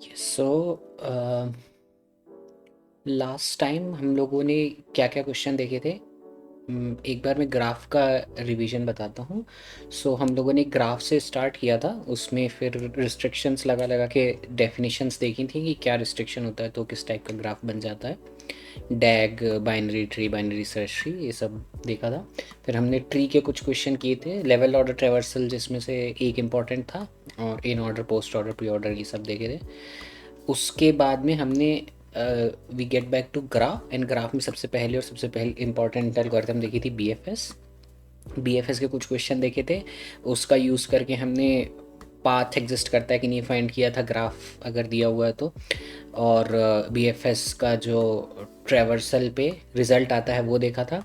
So last time हम लोगों ने क्या क्या क्वेश्चन देखे थे। एक बार मैं ग्राफ का रिवीजन बताता हूँ। हम लोगों ने ग्राफ से स्टार्ट किया था, उसमें फिर रिस्ट्रिक्शंस लगा लगा के डेफिनेशंस देखी थी कि क्या रिस्ट्रिक्शन होता है तो किस टाइप का ग्राफ बन जाता है। DAG, binary tree, binary search tree, ये सब देखा था। फिर हमने ट्री के कुछ क्वेश्चन किए थे, लेवल ऑर्डर ट्रेवर्सल जिसमें से एक इम्पॉर्टेंट था, और in order, post order, pre order, ये सब देखे थे। उसके बाद में हमने we get back to graph, and graph में सबसे पहले इंपॉर्टेंट एल्गोरिथम देखी थी बीएफएस। बीएफएस के कुछ क्वेश्चन देखे थे, उसका यूज़ करके हमने पाथ एग्जिस्ट करता है कि नहीं फाइंड किया था, ग्राफ अगर दिया हुआ है तो। और बीएफएस का जो ट्रेवर्सल पे रिज़ल्ट आता है वो देखा था,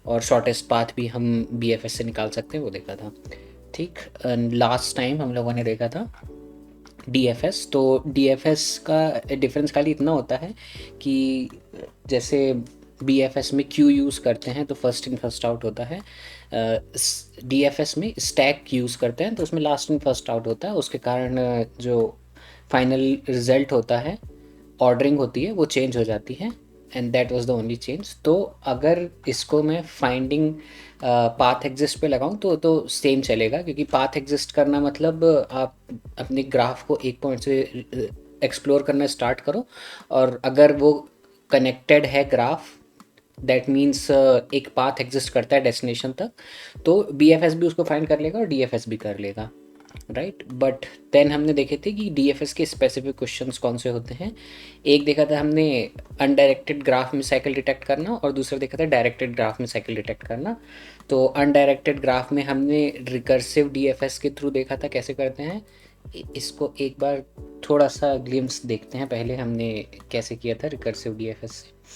और शॉर्टेस्ट पाथ भी हम बीएफएस से निकाल सकते हैं वो देखा था। ठीक, लास्ट टाइम हम लोगों ने देखा था डीएफएस। तो डीएफएस का डिफरेंस खाली इतना होता है कि जैसे बीएफएस में क्यू यूज़ करते हैं तो फर्स्ट इन फर्स्ट आउट होता है, डीएफएस में स्टैक यूज़ करते हैं तो उसमें लास्ट इन फर्स्ट आउट होता है। उसके कारण जो फाइनल रिजल्ट होता है, ऑर्डरिंग होती है, वो चेंज हो जाती है, and that was the only change. तो अगर इसको मैं फाइंडिंग पाथ एग्जिस्ट पे लगाऊं तो सेम चलेगा, क्योंकि पाथ एग्जिस्ट करना मतलब आप अपने ग्राफ को एक पॉइंट से एक्सप्लोर करना स्टार्ट करो, और अगर वो कनेक्टेड है ग्राफ, दैट मीन्स एक पाथ एग्जिस्ट करता है डेस्टिनेशन तक, तो बी एफ एस भी उसको फाइंड कर लेगा और डी एफ एस भी कर लेगा, राइट। बट देन हमने देखे थे कि डी एफ एस के स्पेसिफिक क्वेश्चंस कौन से होते हैं। एक देखा था हमने अनडायरेक्टेड ग्राफ में साइकिल डिटेक्ट करना, और दूसरा देखा था डायरेक्टेड ग्राफ में साइकिल डिटेक्ट करना। तो अनडायरेक्टेड ग्राफ में हमने रिकर्सिव डी एफ एस के थ्रू देखा था कैसे करते हैं। इसको एक बार थोड़ा सा ग्लिम्स देखते हैं, पहले हमने कैसे किया था रिकर्सिव डी एफ एस से।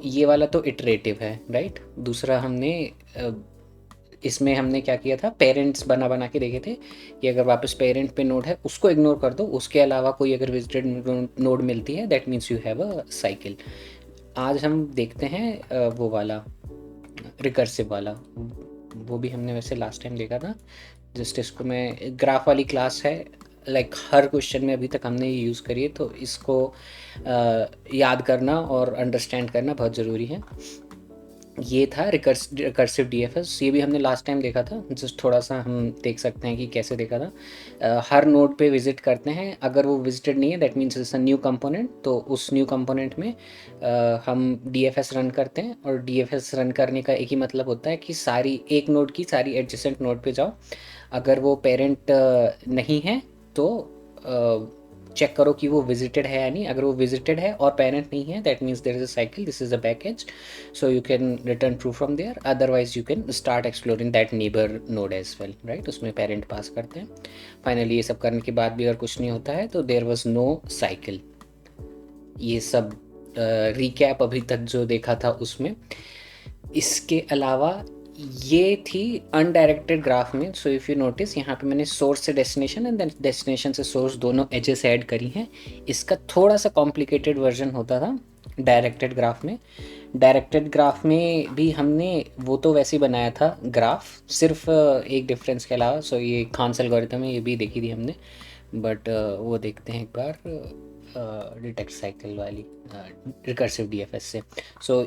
ये वाला तो इटरेटिव है, राइट। दूसरा हमने इसमें हमने क्या किया था, पेरेंट्स बना बना के देखे थे कि अगर वापस पेरेंट पे नोड है उसको इग्नोर कर दो, उसके अलावा कोई अगर विजिटेड नोड मिलती है that means you have a cycle. आज हम देखते हैं वो वाला रिकर्सिव वाला, वो भी हमने वैसे लास्ट टाइम देखा था। जस्ट इसको मैं, ग्राफ वाली क्लास है, लाइक हर क्वेश्चन में अभी तक हमने ये यूज़ करी है, तो इसको याद करना और अंडरस्टैंड करना बहुत ज़रूरी है। ये था रिकर्सिव डीएफएस, ये भी हमने लास्ट टाइम देखा था। जस्ट थोड़ा सा हम देख सकते हैं कि कैसे देखा था। हर नोड पे विजिट करते हैं, अगर वो विजिटेड नहीं है that means it's a new component, तो उस न्यू कंपोनेंट में हम डीएफएस रन करते हैं। और डीएफएस रन करने का एक ही मतलब होता है कि सारी एक नोड की सारी एडजेसेंट नोड पे जाओ, अगर वो पेरेंट नहीं है तो चेक करो कि वो विजिटेड है या नहीं। अगर वो विजिटेड है और पेरेंट नहीं है that means there is a cycle, this is a back edge, so you can return true from there, otherwise you can start exploring that neighbor node as well, right। उसमें parent पास करते हैं। Finally ये सब करने के बाद भी अगर कुछ नहीं होता है तो there was no cycle। ये सब रिकैप अभी तक जो देखा था उसमें। इसके अलावा ये थी अनडायरेक्टेड ग्राफ में। सो इफ़ यू नोटिस यहाँ पे मैंने सोर्स से डेस्टिनेशन एंड देन डेस्टिनेशन से सोर्स दोनों एजेस ऐड करी हैं। इसका थोड़ा सा कॉम्प्लिकेटेड वर्जन होता था डायरेक्टेड ग्राफ में। डायरेक्टेड ग्राफ में भी हमने वो तो वैसे ही बनाया था ग्राफ, सिर्फ एक डिफरेंस के अलावा। ये खान्स एल्गोरिथम है, ये भी देखी थी हमने, बट वो देखते हैं एक बार डिटेक्ट साइकिल वाली रिकर्सिव डीएफएस से।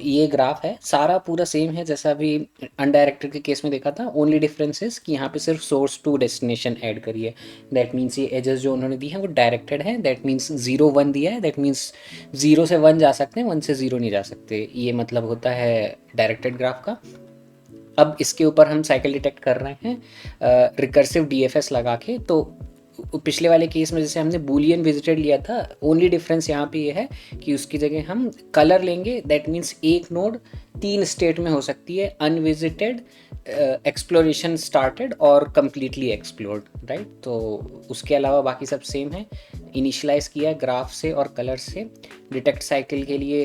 ये ग्राफ है, सारा पूरा सेम है जैसा अभी अनडायरेक्टेड के केस में देखा था। ओनली डिफरेंस इज कि यहाँ पे सिर्फ सोर्स टू डेस्टिनेशन ऐड करिए। दैट मीन्स ये एजेस जो उन्होंने दी हैं वो डायरेक्टेड है, दैट मीन्स 0 1 दिया है, दैट मीन्स 0 से 1 जा सकते हैं, 1 से 0 नहीं जा सकते। ये मतलब होता है डायरेक्टेड ग्राफ का। अब इसके ऊपर हम साइकिल डिटेक्ट कर रहे हैं रिकर्सिव डीएफएस लगा के। तो पिछले वाले केस में जैसे हमने बूलियन विजिटेड लिया था, ओनली डिफरेंस यहाँ पे ये है कि उसकी जगह हम कलर लेंगे। दैट मीन्स एक नोड 3 स्टेट में हो सकती है, अनविजिटेड, एक्सप्लोरेशन स्टार्टेड और कम्प्लीटली एक्सप्लोर्ड, राइट। तो उसके अलावा बाकी सब सेम है। इनिशलाइज किया ग्राफ से और कलर से। डिटेक्ट साइकिल के लिए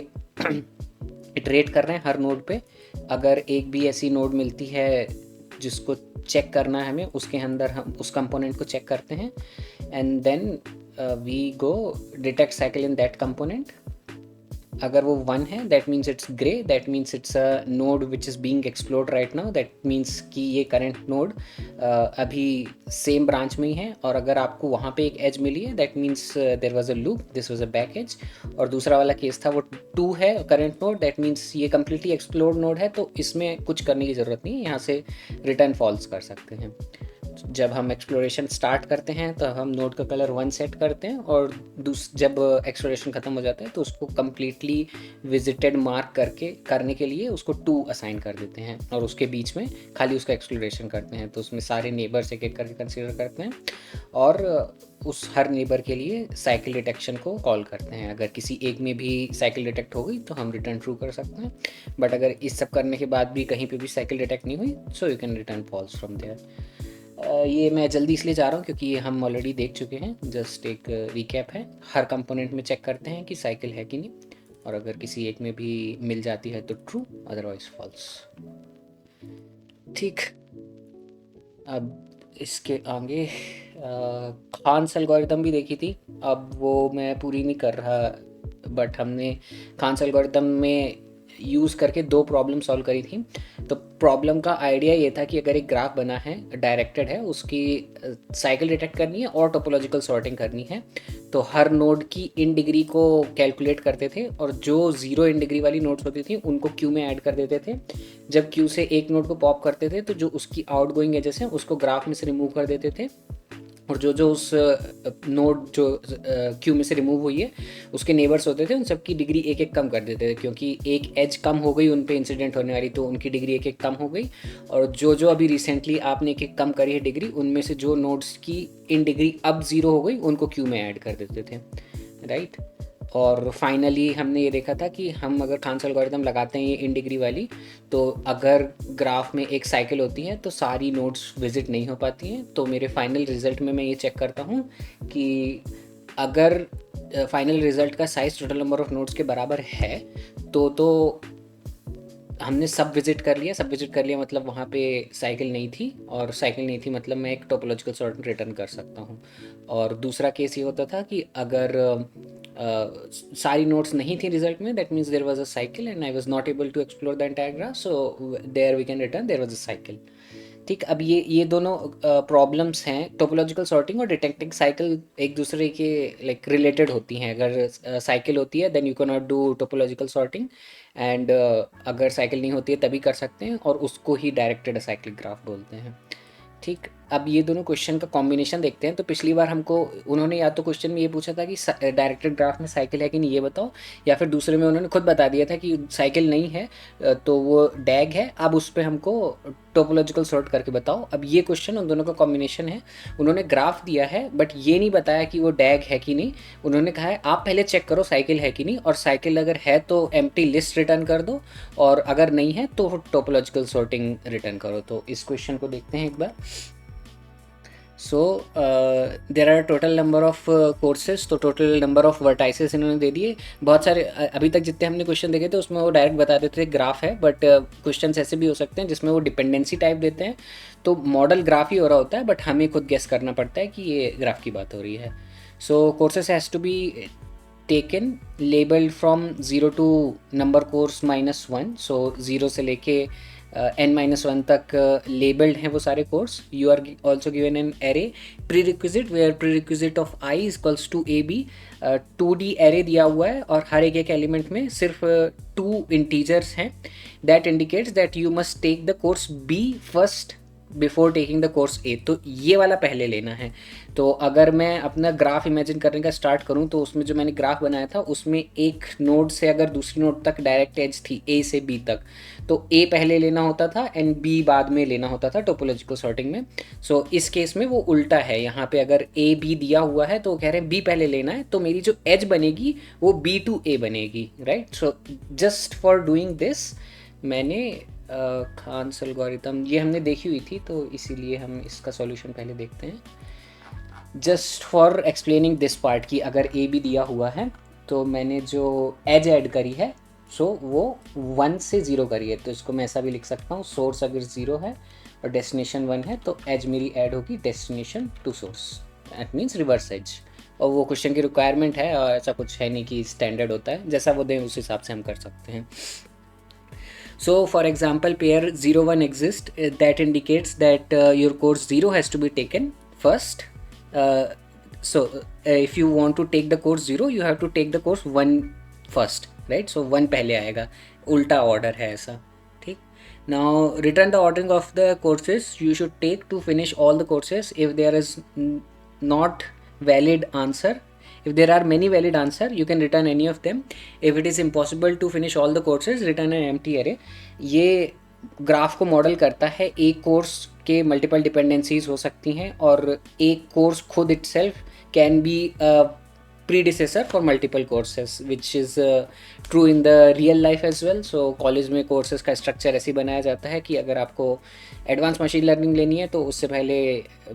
इटरेट कर रहे हैं हर नोड पे। अगर एक भी ऐसी नोड मिलती है जिसको चेक करना है हमें, उसके अंदर हम उस कंपोनेंट को चेक करते हैं, and then we go detect cycle in that component. अगर वो 1 है that means it's grey, that means it's a node which is being explored right now, that means कि ये करंट नोड अभी सेम ब्रांच में ही है। और अगर आपको वहाँ पे एक एज मिली है that means there was a loop, this was a back edge. और दूसरा वाला केस था वो 2 है करंट नोड, दैट मीन्स ये कम्प्लीटली एक्सप्लोर्ड नोड है, तो इसमें कुछ करने की ज़रूरत नहीं है, यहाँ से रिटर्न फॉल्स कर सकते हैं। जब हम एक्सप्लोरेशन स्टार्ट करते हैं तो हम नोड का कलर 1 सेट करते हैं, और जब एक्सप्लोरेशन ख़त्म हो जाता है तो उसको कम्प्लीटली विजिटेड मार्क करने के लिए उसको 2 असाइन कर देते हैं, और उसके बीच में खाली उसका एक्सप्लोरेशन करते हैं। तो उसमें सारे नेबर्स एक एक करके कंसिडर करते हैं, और उस हर नेबर के लिए साइकिल डिटेक्शन को कॉल करते हैं। अगर किसी एक में भी साइकिल डिटेक्ट हो गई तो हम रिटर्न ट्रू कर सकते हैं, बट अगर इस सब करने के बाद भी कहीं पे भी साइकिल डिटेक्ट नहीं हुई so you can return false from there. ये मैं जल्दी इसलिए जा रहा हूँ क्योंकि ये हम ऑलरेडी देख चुके हैं, जस्ट एक रिकैप है। हर कंपोनेंट में चेक करते हैं कि साइकिल है कि नहीं, और अगर किसी एक में भी मिल जाती है तो ट्रू, अदरवाइज फॉल्स। ठीक, अब इसके आगे खान्स एल्गोरिथम भी देखी थी, अब वो मैं पूरी नहीं कर रहा, बट हमने खान्स एल्गोरिथम में यूज़ करके 2 प्रॉब्लम सॉल्व करी थी। तो प्रॉब्लम का आइडिया ये था कि अगर एक ग्राफ बना है, डायरेक्टेड है, उसकी साइकिल डिटेक्ट करनी है और टोपोलॉजिकल सॉर्टिंग करनी है, तो हर नोड की इन डिग्री को कैलकुलेट करते थे, और जो 0 इन डिग्री वाली नोड्स होती थी उनको क्यू में ऐड कर देते थे। जब क्यू से एक नोड को पॉप करते थे तो जो उसकी आउट गोइंग एजेस हैं उसको ग्राफ में से रिमूव कर देते थे, और जो जो उस नोड जो क्यू में से रिमूव हुई है उसके नेबर्स होते थे उन सब की डिग्री एक एक कम कर देते थे, क्योंकि एक एज कम हो गई उन पे इंसिडेंट होने वाली, तो उनकी डिग्री एक एक कम हो गई। और जो जो अभी रिसेंटली आपने एक एक कम करी है डिग्री, उनमें से जो नोड्स की इन डिग्री अब 0 हो गई उनको क्यू में ऐड कर देते थे, राइट। और फाइनली हमने ये देखा था कि हम अगर खान्स एल्गोरिथम लगाते हैं ये इन डिग्री वाली, तो अगर ग्राफ में एक साइकिल होती है तो सारी नोड्स विजिट नहीं हो पाती हैं। तो मेरे फाइनल रिजल्ट में मैं ये चेक करता हूँ कि अगर फाइनल रिजल्ट का size total number of nodes के बराबर है तो हमने सब विजिट कर लिया मतलब वहाँ पे साइकिल नहीं थी, और साइकिल नहीं थी मतलब मैं एक टोपोलॉजिकल सॉर्ट रिटर्न कर सकता हूँ। और दूसरा केस ये होता था कि अगर सारी नोट्स नहीं थी रिजल्ट में, that means there was a cycle and I was not able to explore the entire graph, so there we can return there was a cycle. ठीक, अब ये दोनों प्रॉब्लम्स हैं, टोपोलॉजिकल सॉर्टिंग और डिटेक्टिंग साइकिल एक दूसरे के लाइक रिलेटेड होती हैं। अगर साइकिल होती है then you can not do topological sorting, and अगर साइकिल नहीं होती है तभी कर सकते हैं, और उसको ही डायरेक्टेड असाइक्लिक ग्राफ बोलते हैं। ठीक, अब ये दोनों क्वेश्चन का कॉम्बिनेशन देखते हैं। तो पिछली बार हमको उन्होंने या तो क्वेश्चन में ये पूछा था कि डायरेक्टेड ग्राफ में साइकिल है कि नहीं ये बताओ, या फिर दूसरे में उन्होंने खुद बता दिया था कि साइकिल नहीं है तो वो डैग है, अब उस पर हमको टोपोलॉजिकल सॉर्ट करके बताओ। अब ये क्वेश्चन उन दोनों का कॉम्बिनेशन है। उन्होंने ग्राफ दिया है बट ये नहीं बताया कि वो डैग है कि नहीं। उन्होंने कहा है आप पहले चेक करो साइकिल है कि नहीं, और साइकिल अगर है तो एम्प्टी लिस्ट रिटर्न कर दो, और अगर नहीं है तो टोपोलॉजिकल सॉर्टिंग रिटर्न करो। तो इस क्वेश्चन को देखते हैं एक बार। So there are total number of courses, तो टोटल नंबर ऑफ वर्टाइसेस इन्होंने दे दिए बहुत सारे। अभी तक जितने हमने क्वेश्चन देखे थे उसमें वो डायरेक्ट बता देते थे ग्राफ है, बट क्वेश्चन ऐसे भी हो सकते हैं जिसमें वो डिपेंडेंसी टाइप देते हैं, तो मॉडल ग्राफ ही हो रहा होता है, बट हमें खुद गेस करना पड़ता है कि ये ग्राफ की बात हो रही है। So courses has to be taken labeled from 0 to number course -1, so 0 से लेके n-1 तक लेबल्ड हैं वो सारे course. You are also given an array prerequisite where prerequisite of i equals to AB। 2D array दिया हुआ है और हर एक एलिमेंट में सिर्फ 2 इंटीजर्स हैं। That indicates that you must take the course B first before taking the course A, तो ये वाला पहले लेना है। तो अगर मैं अपना ग्राफ इमेजिन करने का स्टार्ट करूं तो उसमें जो मैंने ग्राफ बनाया था उसमें एक नोड से अगर दूसरी नोड तक डायरेक्ट एज थी ए से बी तक, तो ए पहले लेना होता था एंड बी बाद में लेना होता था टोपोलॉजिकल सॉर्टिंग में। सो इस केस में वो उल्टा है, यहाँ पे अगर ए बी दिया हुआ है तो कह रहे हैं बी पहले लेना है, तो मेरी जो एज बनेगी वो बी टू ए बनेगी, right. So just for doing this मैंने खान्स एल्गोरिथम ये हमने देखी हुई थी, तो इसीलिए हम इसका सॉल्यूशन पहले देखते हैं। Just for explaining this part कि अगर ए बी दिया हुआ है तो मैंने जो एज ऐड करी है सो वो 1 से 0 करी है, तो इसको मैं ऐसा भी लिख सकता हूँ, सोर्स अगर 0 है और डेस्टिनेशन 1 है तो एज मेरी ऐड होगी destination to source, that means reverse edge. और वो क्वेश्चन की रिक्वायरमेंट है, और ऐसा कुछ है नहीं कि स्टैंडर्ड होता है, जैसा वो दें उस हिसाब से हम कर सकते हैं. So for example, pair 0 1 exists, that indicates that your course 0 has to be taken first. If you want to take the course 0, you have to take the course 1 first, right? So 1 पहले आएगा, उल्टा order है ऐसा. ठीक. Now return the ordering of the courses you should take to finish all the courses. If there is not valid answer, if there are many valid answer, you can return any of them. If it is impossible to finish all the courses, return an empty array. ये graph को model करता है, एक course के multiple dependencies हो सकती हैं, और एक कोर्स खुद itself can be predecessor for multiple courses, which is true in the real life as well. So college में कोर्सेज का स्ट्रक्चर ऐसे बनाया जाता है कि अगर आपको एडवांस मशीन लर्निंग लेनी है तो उससे पहले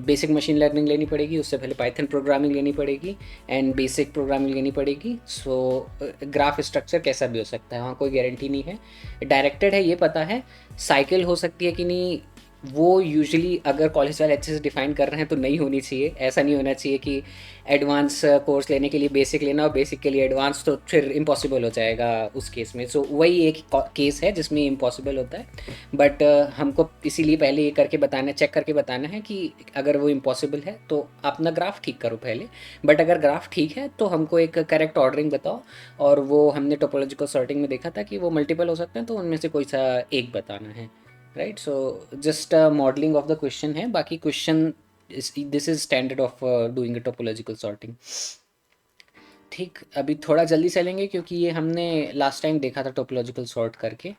बेसिक मशीन लर्निंग लेनी पड़ेगी, उससे पहले पाइथन प्रोग्रामिंग लेनी पड़ेगी एंड बेसिक प्रोग्रामिंग लेनी पड़ेगी. सो ग्राफ स्ट्रक्चर कैसा भी हो सकता है, वहाँ कोई गारंटी नहीं है. डायरेक्टेड है ये पता है, साइकिल हो सकती है कि नहीं वो यूजुअली अगर कॉलेज वाले अच्छे से डिफाइन कर रहे हैं तो नहीं होनी चाहिए. ऐसा नहीं होना चाहिए कि एडवांस कोर्स लेने के लिए बेसिक लेना और बेसिक के लिए एडवांस, तो फिर इम्पॉसिबल हो जाएगा उस केस में. सो वही एक केस है जिसमें इम्पॉसिबल होता है, बट हमको इसीलिए पहले ये करके बताना, चेक करके बताना है कि अगर वो इम्पॉसिबल है तो अपना ग्राफ ठीक करो पहले. बट अगर ग्राफ ठीक है तो हमको एक करेक्ट ऑर्डरिंग बताओ, और वो हमने टोपोलॉजिकल सॉर्टिंग में देखा था कि वो मल्टीपल हो सकते हैं, तो उनमें से कोई सा एक बताना है, right. So just modelling of the question है, बाकी question this is standard of doing a topological sorting. ठीक, अभी थोड़ा जल्दी चलेंगे क्योंकि ये हमने लास्ट टाइम देखा था टोपोलॉजिकल सॉर्ट करके.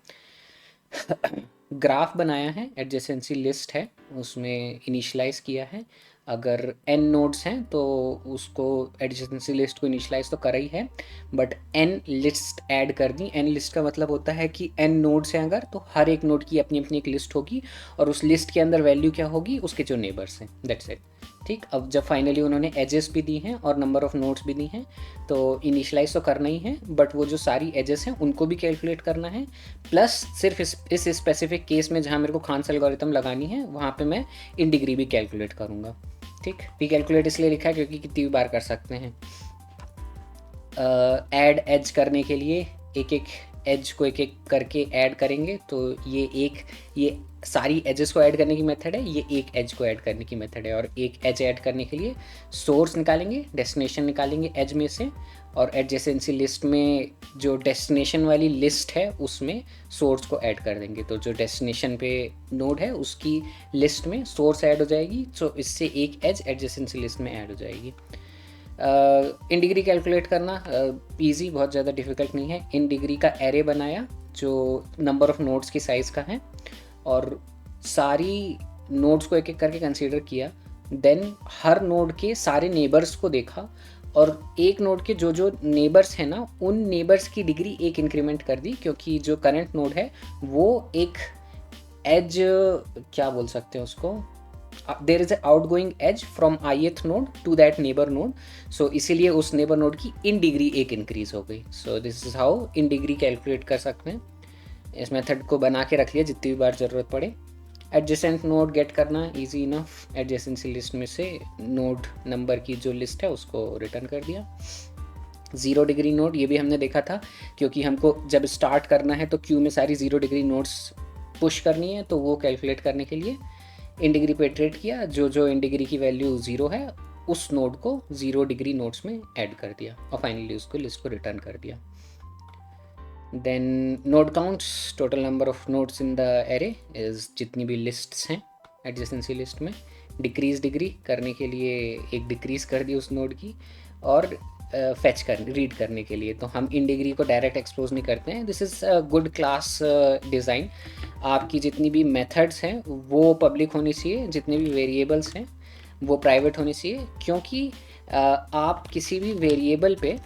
ग्राफ बनाया है, एडजेसेंसी लिस्ट है, उसमें इनिशियलाइज किया है. अगर n नोड्स हैं तो उसको एडजेसेंसी लिस्ट को इनिशियलाइज तो करा ही है, बट n लिस्ट ऐड कर दी. n लिस्ट का मतलब होता है कि n नोड्स हैं अगर, तो हर एक नोड की अपनी अपनी एक लिस्ट होगी, और उस लिस्ट के अंदर वैल्यू क्या होगी, उसके जो नेबर्स हैं, दैट्स इट. ठीक, अब जब फाइनली उन्होंने एजेस भी दी हैं और नंबर ऑफ नोड्स भी दी हैं, तो इनिशियलाइज तो करना ही है, बट वो जो सारी एजेस हैं उनको भी कैलकुलेट करना है. प्लस सिर्फ इस स्पेसिफिक केस में जहाँ मेरे को खान्स एल्गोरिथम लगानी है, वहाँ पे मैं इन डिग्री भी कैलकुलेट करूँगा. ठीक, पी कैलकुलेट इसलिए लिखा है क्योंकि कितनी भी बार कर सकते हैं. ऐड एज करने के लिए एक एक एज को एक एक करके ऐड करेंगे, तो ये सारी एजेस को ऐड करने की मेथड है, ये एक एज को ऐड करने की मेथड है. और एक एज ऐड करने के लिए सोर्स निकालेंगे, डेस्टिनेशन निकालेंगे एज में से, और एडजेसेंसी लिस्ट में जो डेस्टिनेशन वाली लिस्ट है उसमें सोर्स को ऐड कर देंगे. तो जो डेस्टिनेशन पे नोड है उसकी लिस्ट में सोर्स ऐड हो जाएगी, तो इससे एक एज एडजेसेंसी लिस्ट में ऐड हो जाएगी. इन डिग्री कैलकुलेट करना इजी, बहुत ज़्यादा डिफ़िकल्ट नहीं है. इन डिग्री का एरे बनाया जो नंबर ऑफ नोड्स की साइज़ का है, और सारी नोड्स को एक एक करके कंसीडर किया. देन हर नोड के सारे नेबर्स को देखा, और एक नोड के जो जो नेबर्स हैं ना, उन नेबर्स की डिग्री एक इंक्रीमेंट कर दी, क्योंकि जो करंट नोड है वो एक एज, क्या बोल सकते हैं उसको, there is a outgoing edge from ith node to that neighbour node. So इसीलिए उस नेबर नोड की इन डिग्री एक इंक्रीज हो गई. सो this is how in degree calculate कर सकते हैं. इस मेथड को बना के रख लिया जितनी भी बार ज़रूरत पड़े. एडजेसेंट नोड गेट करना इजी इनफ, एडजेसेंसी लिस्ट में से नोड नंबर की जो लिस्ट है उसको रिटर्न कर दिया. 0 डिग्री नोड, ये भी हमने देखा था, क्योंकि हमको जब स्टार्ट करना है तो क्यू में सारी 0 डिग्री नोड्स पुश करनी है, तो वो कैलकुलेट करने के लिए इन डिग्री पे इटरेट किया. जो जो इन डिग्री की वैल्यू 0 है उस नोड को 0 डिग्री नोड्स में ऐड कर दिया, और फाइनली उसको लिस्ट को रिटर्न कर दिया. Then node counts, total number of nodes in the array is, जितनी भी लिस्ट्स हैं एडजेसेंसी लिस्ट में. डिक्रीज डिग्री करने के लिए एक डिक्रीज कर दी उस नोड की, और फेच कर रीड करने के लिए तो हम इन डिग्री को डायरेक्ट एक्सपोज नहीं करते हैं. This is good class design. आपकी जितनी भी मेथड्स हैं वो पब्लिक होनी चाहिए, जितने भी वेरिएबल्स हैं वो प्राइवेट होनी चाहिए, क्योंकि आप किसी भी वेरिएबल पे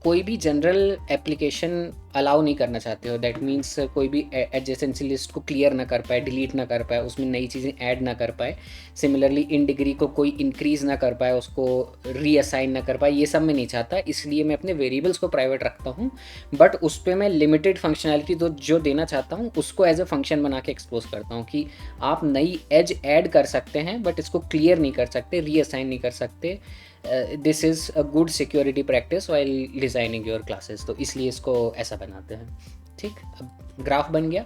कोई भी जनरल एप्लीकेशन अलाउ नहीं करना चाहते हो, दैट मीन्स कोई भी एडजेसेंसी लिस्ट को क्लियर ना कर पाए, डिलीट ना कर पाए, उसमें नई चीज़ें ऐड ना कर पाए, सिमिलरली इन डिग्री को कोई इंक्रीज़ ना कर पाए, उसको रीअसाइन ना कर पाए, ये सब मैं नहीं चाहता। इसलिए मैं अपने वेरिएबल्स को प्राइवेट रखता हूँ, बट उस पर मैं लिमिटेड फंक्शनैलिटी जो देना चाहता हूँ उसको एज अ फंक्शन बना के एक्सपोज करता हूँ कि आप नई एज ऐड कर सकते हैं बट इसको क्लियर नहीं कर सकते, रीअसाइन नहीं कर सकते। This is a good security practice while designing your classes, तो इसलिए इसको ऐसा बनाते हैं। ठीक, अब ग्राफ बन गया।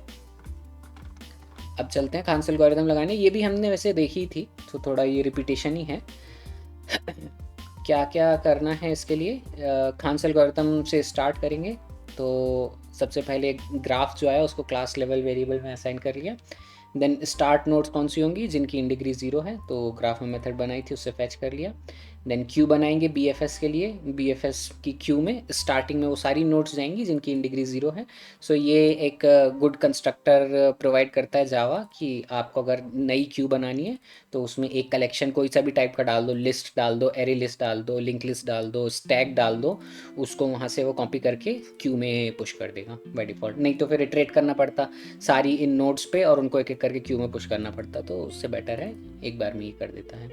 अब चलते हैं खान्स एल्गोरिथम लगाने। ये भी हमने वैसे देखी थी, तो थोड़ा ये रिपीटेशन ही है। क्या क्या करना है इसके लिए, खान्स एल्गोरिथम से स्टार्ट करेंगे। तो सबसे पहले ग्राफ जो है उसको क्लास लेवल वेरिएबल में असाइन कर लिया। देन स्टार्ट नोड्स कौन सी होंगी, जिनकी इन डिग्री 0 है, तो ग्राफ में मेथड बनाई थी उससे फैच कर लिया। देन क्यू बनाएंगे BFS के लिए, BFS की क्यू में स्टार्टिंग में वो सारी नोड्स जाएंगी जिनकी इन डिग्री 0 है। सो ये एक गुड कंस्ट्रक्टर प्रोवाइड करता है जावा कि आपको अगर नई क्यू बनानी है तो उसमें एक कलेक्शन कोई सा भी टाइप का डाल दो, लिस्ट डाल दो, एरे लिस्ट डाल दो, लिंक लिस्ट डाल दो, स्टैक डाल दो, उसको वहाँ से वो कॉपी करके क्यू में पुश कर देगा बाय डिफ़ॉल्ट। नहीं तो फिर इटरेट करना पड़ता सारी इन नोड्स पे और उनको एक एक करके क्यू में पुश करना पड़ता, तो उससे बेटर है एक बार में ही कर देता है।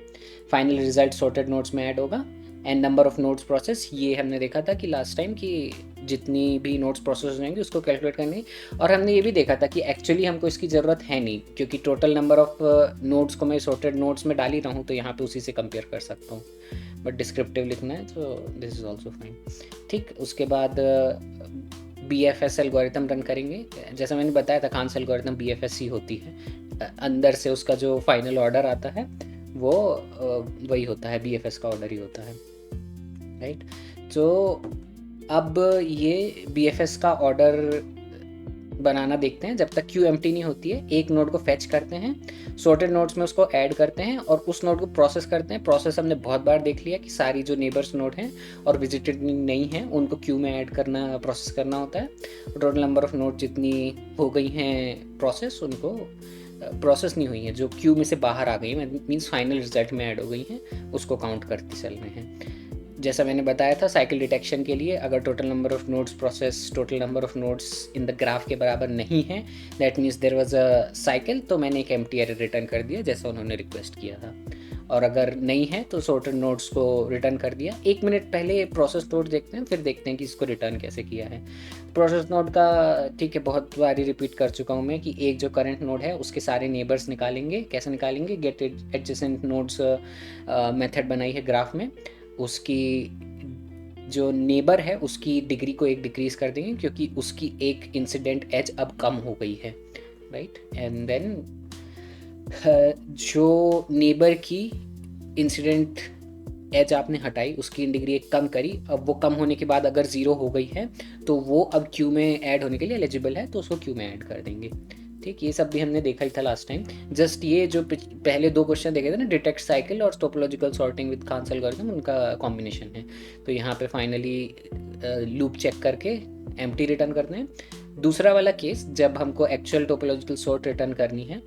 फाइनल रिजल्ट सॉर्टेड नोड्स में ऐड होगा। And number of nodes process, ये हमने देखा था कि लास्ट टाइम कि जितनी भी नोड्स प्रोसेस हो जाएंगी उसको कैलकुलेट करनी। और हमने ये भी देखा था कि एक्चुअली हमको इसकी ज़रूरत है नहीं, क्योंकि टोटल नंबर ऑफ नोड्स को मैं सॉर्टेड नोड्स में डाल ही रहा हूँ, तो यहाँ पे उसी से कंपेयर कर सकता हूँ, बट डिस्क्रिप्टिव लिखना है तो दिस इज़ ऑल्सो फाइन। ठीक, उसके बाद BFS एल्गोरिथम रन करेंगे। जैसा मैंने बताया था खान्स एल्गोरिथम BFS ही होती है, अंदर से उसका जो फाइनल ऑर्डर आता है वो वही होता है, BFS का ऑर्डर ही होता है, राइट। तो अब ये BFS का ऑर्डर बनाना देखते हैं। जब तक क्यू एम्प्टी नहीं होती है, एक नोड को फैच करते हैं, सॉर्टेड नोड्स में उसको ऐड करते हैं और उस नोड को प्रोसेस करते हैं। प्रोसेस हमने बहुत बार देख लिया कि सारी जो नेबर्स नोड हैं और विजिटेड नहीं हैं उनको क्यू में ऐड करना, प्रोसेस करना होता है। टोटल नंबर ऑफ नोड जितनी हो गई हैं प्रोसेस, उनको प्रोसेस नहीं हुई हैं, जो क्यू में से बाहर आ गई हैं, मीन्स फाइनल रिजल्ट में ऐड हो गई हैं, उसको काउंट करते चल रहे हैं। जैसा मैंने बताया था साइकिल डिटेक्शन के लिए, अगर total number of nodes process total number of nodes in the graph के बराबर नहीं है, that means there was a cycle, तो मैंने एक एम्प्टी एरर रिटर्न कर दिया जैसा उन्होंने रिक्वेस्ट किया था। और अगर नहीं है तो सॉर्टेड नोड्स को रिटर्न कर दिया। 1 मिनट पहले प्रोसेस नोड देखते हैं, फिर देखते हैं कि इसको रिटर्न कैसे किया है। प्रोसेस नोड का ठीक है, बहुत बारी रिपीट कर चुका हूँ मैं कि एक जो करंट नोड है उसके सारे नेबर्स निकालेंगे। कैसे निकालेंगे, गेट एडजेसेंट नोड्स मेथड बनाई है ग्राफ में, उसकी जो नेबर है उसकी डिग्री को 1 डिक्रीज कर देंगे क्योंकि उसकी एक इंसिडेंट एज अब कम हो गई है, राइट। एंड देन जो नेबर की इंसिडेंट एज आपने हटाई उसकी डिग्री 1 कम करी, अब वो कम होने के बाद अगर 0 हो गई है तो वो अब क्यू में ऐड होने के लिए एलिजिबल है, तो उसको क्यू में ऐड कर देंगे। ठीक, ये सब भी हमने देखा ही था लास्ट टाइम। जस्ट ये जो पहले 2 क्वेश्चन देखे थे ना, डिटेक्ट साइकिल और topological sorting with Kahn's algorithm, उनका कॉम्बिनेशन है। तो यहाँ पे फाइनली लूप चेक करके एम्प्टी रिटर्न करते हैं। दूसरा वाला केस जब हमको एक्चुअल टोपोलॉजिकल सॉर्ट रिटर्न करनी है,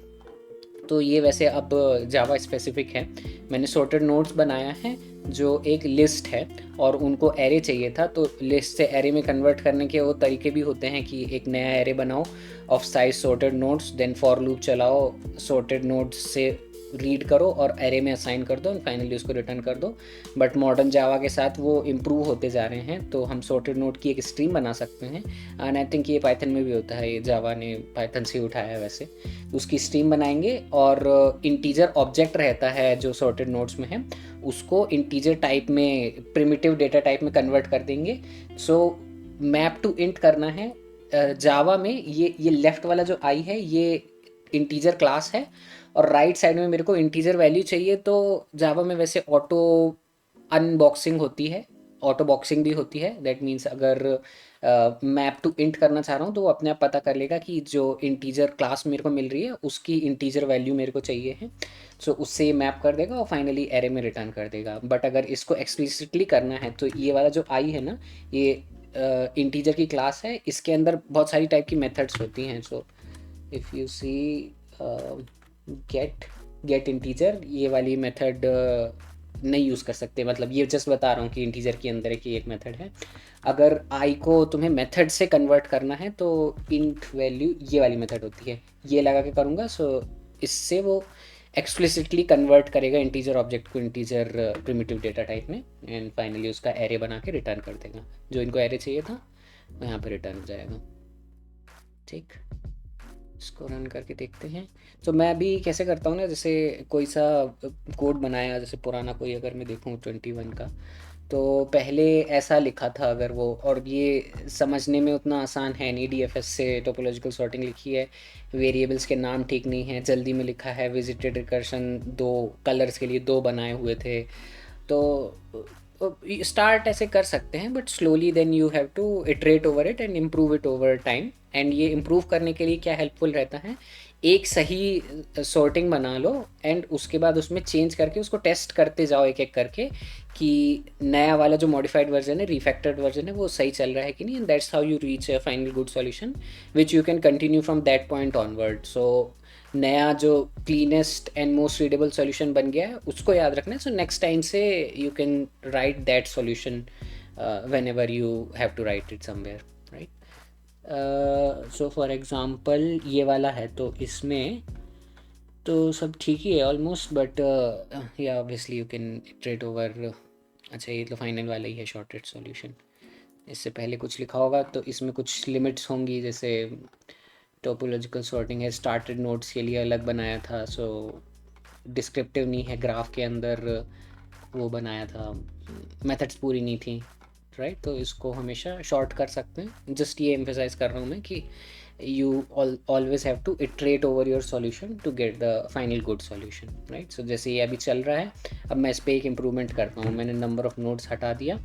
तो ये वैसे अब जावा स्पेसिफिक है। मैंने सॉर्टेड नोड्स बनाया है जो एक लिस्ट है और उनको एरे चाहिए था, तो लिस्ट से एरे में कन्वर्ट करने के वो तरीके भी होते हैं कि एक नया एरे बनाओ of size sorted nodes, then for loop चलाओ, सॉर्टेड नोड्स से रीड करो और एरे में असाइन कर दो, फाइनली उसको रिटर्न कर दो। बट मॉडर्न जावा के साथ वो इम्प्रूव होते जा रहे हैं, तो हम सॉर्टेड नोड की एक स्ट्रीम बना सकते हैं। एंड आई थिंक ये पाइथन में भी होता है, ये जावा ने पाइथन से उठाया है वैसे। उसकी स्ट्रीम बनाएंगे और इंटीजर ऑब्जेक्ट रहता है जो सॉर्टेड नोड्स में है, उसको इंटीजर टाइप में, प्रिमिटिव डेटा टाइप में कन्वर्ट कर देंगे। सो मैप टू इंट करना है जावा में। ये लेफ्ट वाला जो आई है ये इंटीजर क्लास है और राइट साइड में मेरे को इंटीजर वैल्यू चाहिए। तो जावा में वैसे ऑटो अनबॉक्सिंग होती है, ऑटो बॉक्सिंग भी होती है। दैट मीन्स अगर मैप टू इंट करना चाह रहा हूँ तो वो अपने आप पता कर लेगा कि जो इंटीजर क्लास मेरे को मिल रही है उसकी इंटीजर वैल्यू मेरे को चाहिए है, सो उससे ये मैप कर देगा और फाइनली एरे में रिटर्न कर देगा। बट अगर इसको एक्सप्लिसिटली करना है तो ये वाला जो आई है ना, ये इंटीजर की क्लास है, इसके अंदर बहुत सारी टाइप की मेथड्स होती हैं। So if you see get integer, ये वाली मेथड नहीं यूज़ कर सकते, मतलब ये जस्ट बता रहा हूँ कि इंटीजर के अंदर की एक मेथड है। अगर आई को तुम्हें मेथड से कन्वर्ट करना है तो इंट वैल्यू ये वाली मेथड होती है, ये लगा के करूँगा। सो इससे वो एक्सप्लिसिटली कन्वर्ट करेगा इंटीजर ऑब्जेक्ट को इंटीजर प्रिमिटिव डेटा टाइप में, एंड फाइनली उसका एरे बना के रिटर्न कर देगा। जो इनको एरे चाहिए था वो यहाँ पे रिटर्न हो जाएगा। ठीक, इसको रन करके देखते हैं। तो मैं अभी कैसे करता हूँ ना, जैसे कोई सा कोड बनाया, जैसे पुराना कोई अगर मैं देखूँ 21 का, तो पहले ऐसा लिखा था अगर वो, और ये समझने में उतना आसान है नहीं, डीएफएस से टोपोलॉजिकल सॉर्टिंग लिखी है, वेरिएबल्स के नाम ठीक नहीं है, जल्दी में लिखा है, विजिटेड रिकर्शन 2 कलर्स के लिए 2 बनाए हुए थे। तो स्टार्ट ऐसे कर सकते हैं, but slowly then you have to iterate over it and improve it over time. And ये इम्प्रूव करने के लिए क्या हेल्पफुल रहता है, एक सही सॉर्टिंग बना लो एंड उसके बाद उसमें चेंज करके उसको टेस्ट करते जाओ एक एक करके, कि नया वाला जो मॉडिफाइड वर्जन है, रिफैक्टर्ड वर्जन है, वो सही चल रहा है कि नहीं, and that's how you reach a final good solution which you can continue from that point onward. So नया जो cleanest and most readable solution बन गया है उसको याद रखना है। सो नेक्स्ट टाइम से you can write that solution whenever you have to write it somewhere, right. So for example ये वाला है, तो इसमें तो सब ठीक ही है ऑलमोस्ट, बट या obviously you can iterate over. अच्छा, ये तो फाइनल वाला ही है शॉर्टेड सॉल्यूशन। इससे पहले कुछ लिखा होगा तो इसमें कुछ लिमिट्स होंगी, जैसे टोपोलॉजिकल सॉर्टिंग है, स्टार्टेड नोड्स के लिए अलग बनाया था, सो डिस्क्रिप्टिव नहीं है, ग्राफ के अंदर वो बनाया था, मेथड्स पूरी नहीं थी, राइट। तो इसको हमेशा शॉर्ट कर सकते हैं। जस्ट ये एम्फेसाइज कर रहा हूँ मैं कि you always have to iterate over your solution to get the final good solution, right? So जैसे ये अभी चल रहा है, अब मैं इस पर एक इम्प्रूवमेंट करता हूँ, मैंने नंबर ऑफ नोड्स हटा दिया।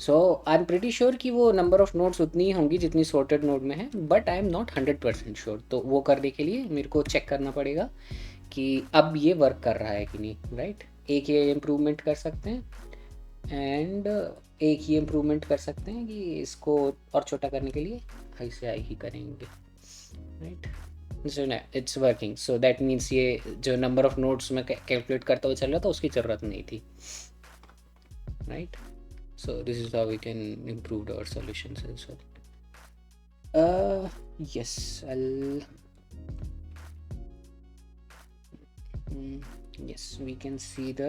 सो आई एम प्रिटी श्योर कि वो नंबर ऑफ नोड्स उतनी ही होंगी जितनी सॉर्टेड नोड में है, but I am not 100% sure. तो वो करने के लिए मेरे को चेक करना पड़ेगा कि अब ये वर्क कर रहा है कि नहीं, राइट। एक ये इम्प्रूवमेंट कर सकते हैं, एंड एक ये इम्प्रूवमेंट कर सकते हैं कि इसको और छोटा करने के लिए ऐसे आई ही करेंगे, right. So it's working, so that means ये जो नंबर ऑफ नोड्स में कैलकुलेट करता हुआ चल रहा था उसकी ज़रूरत नहीं थी, right. So this is how we can improve our solutions as well. Yes, yes we can see the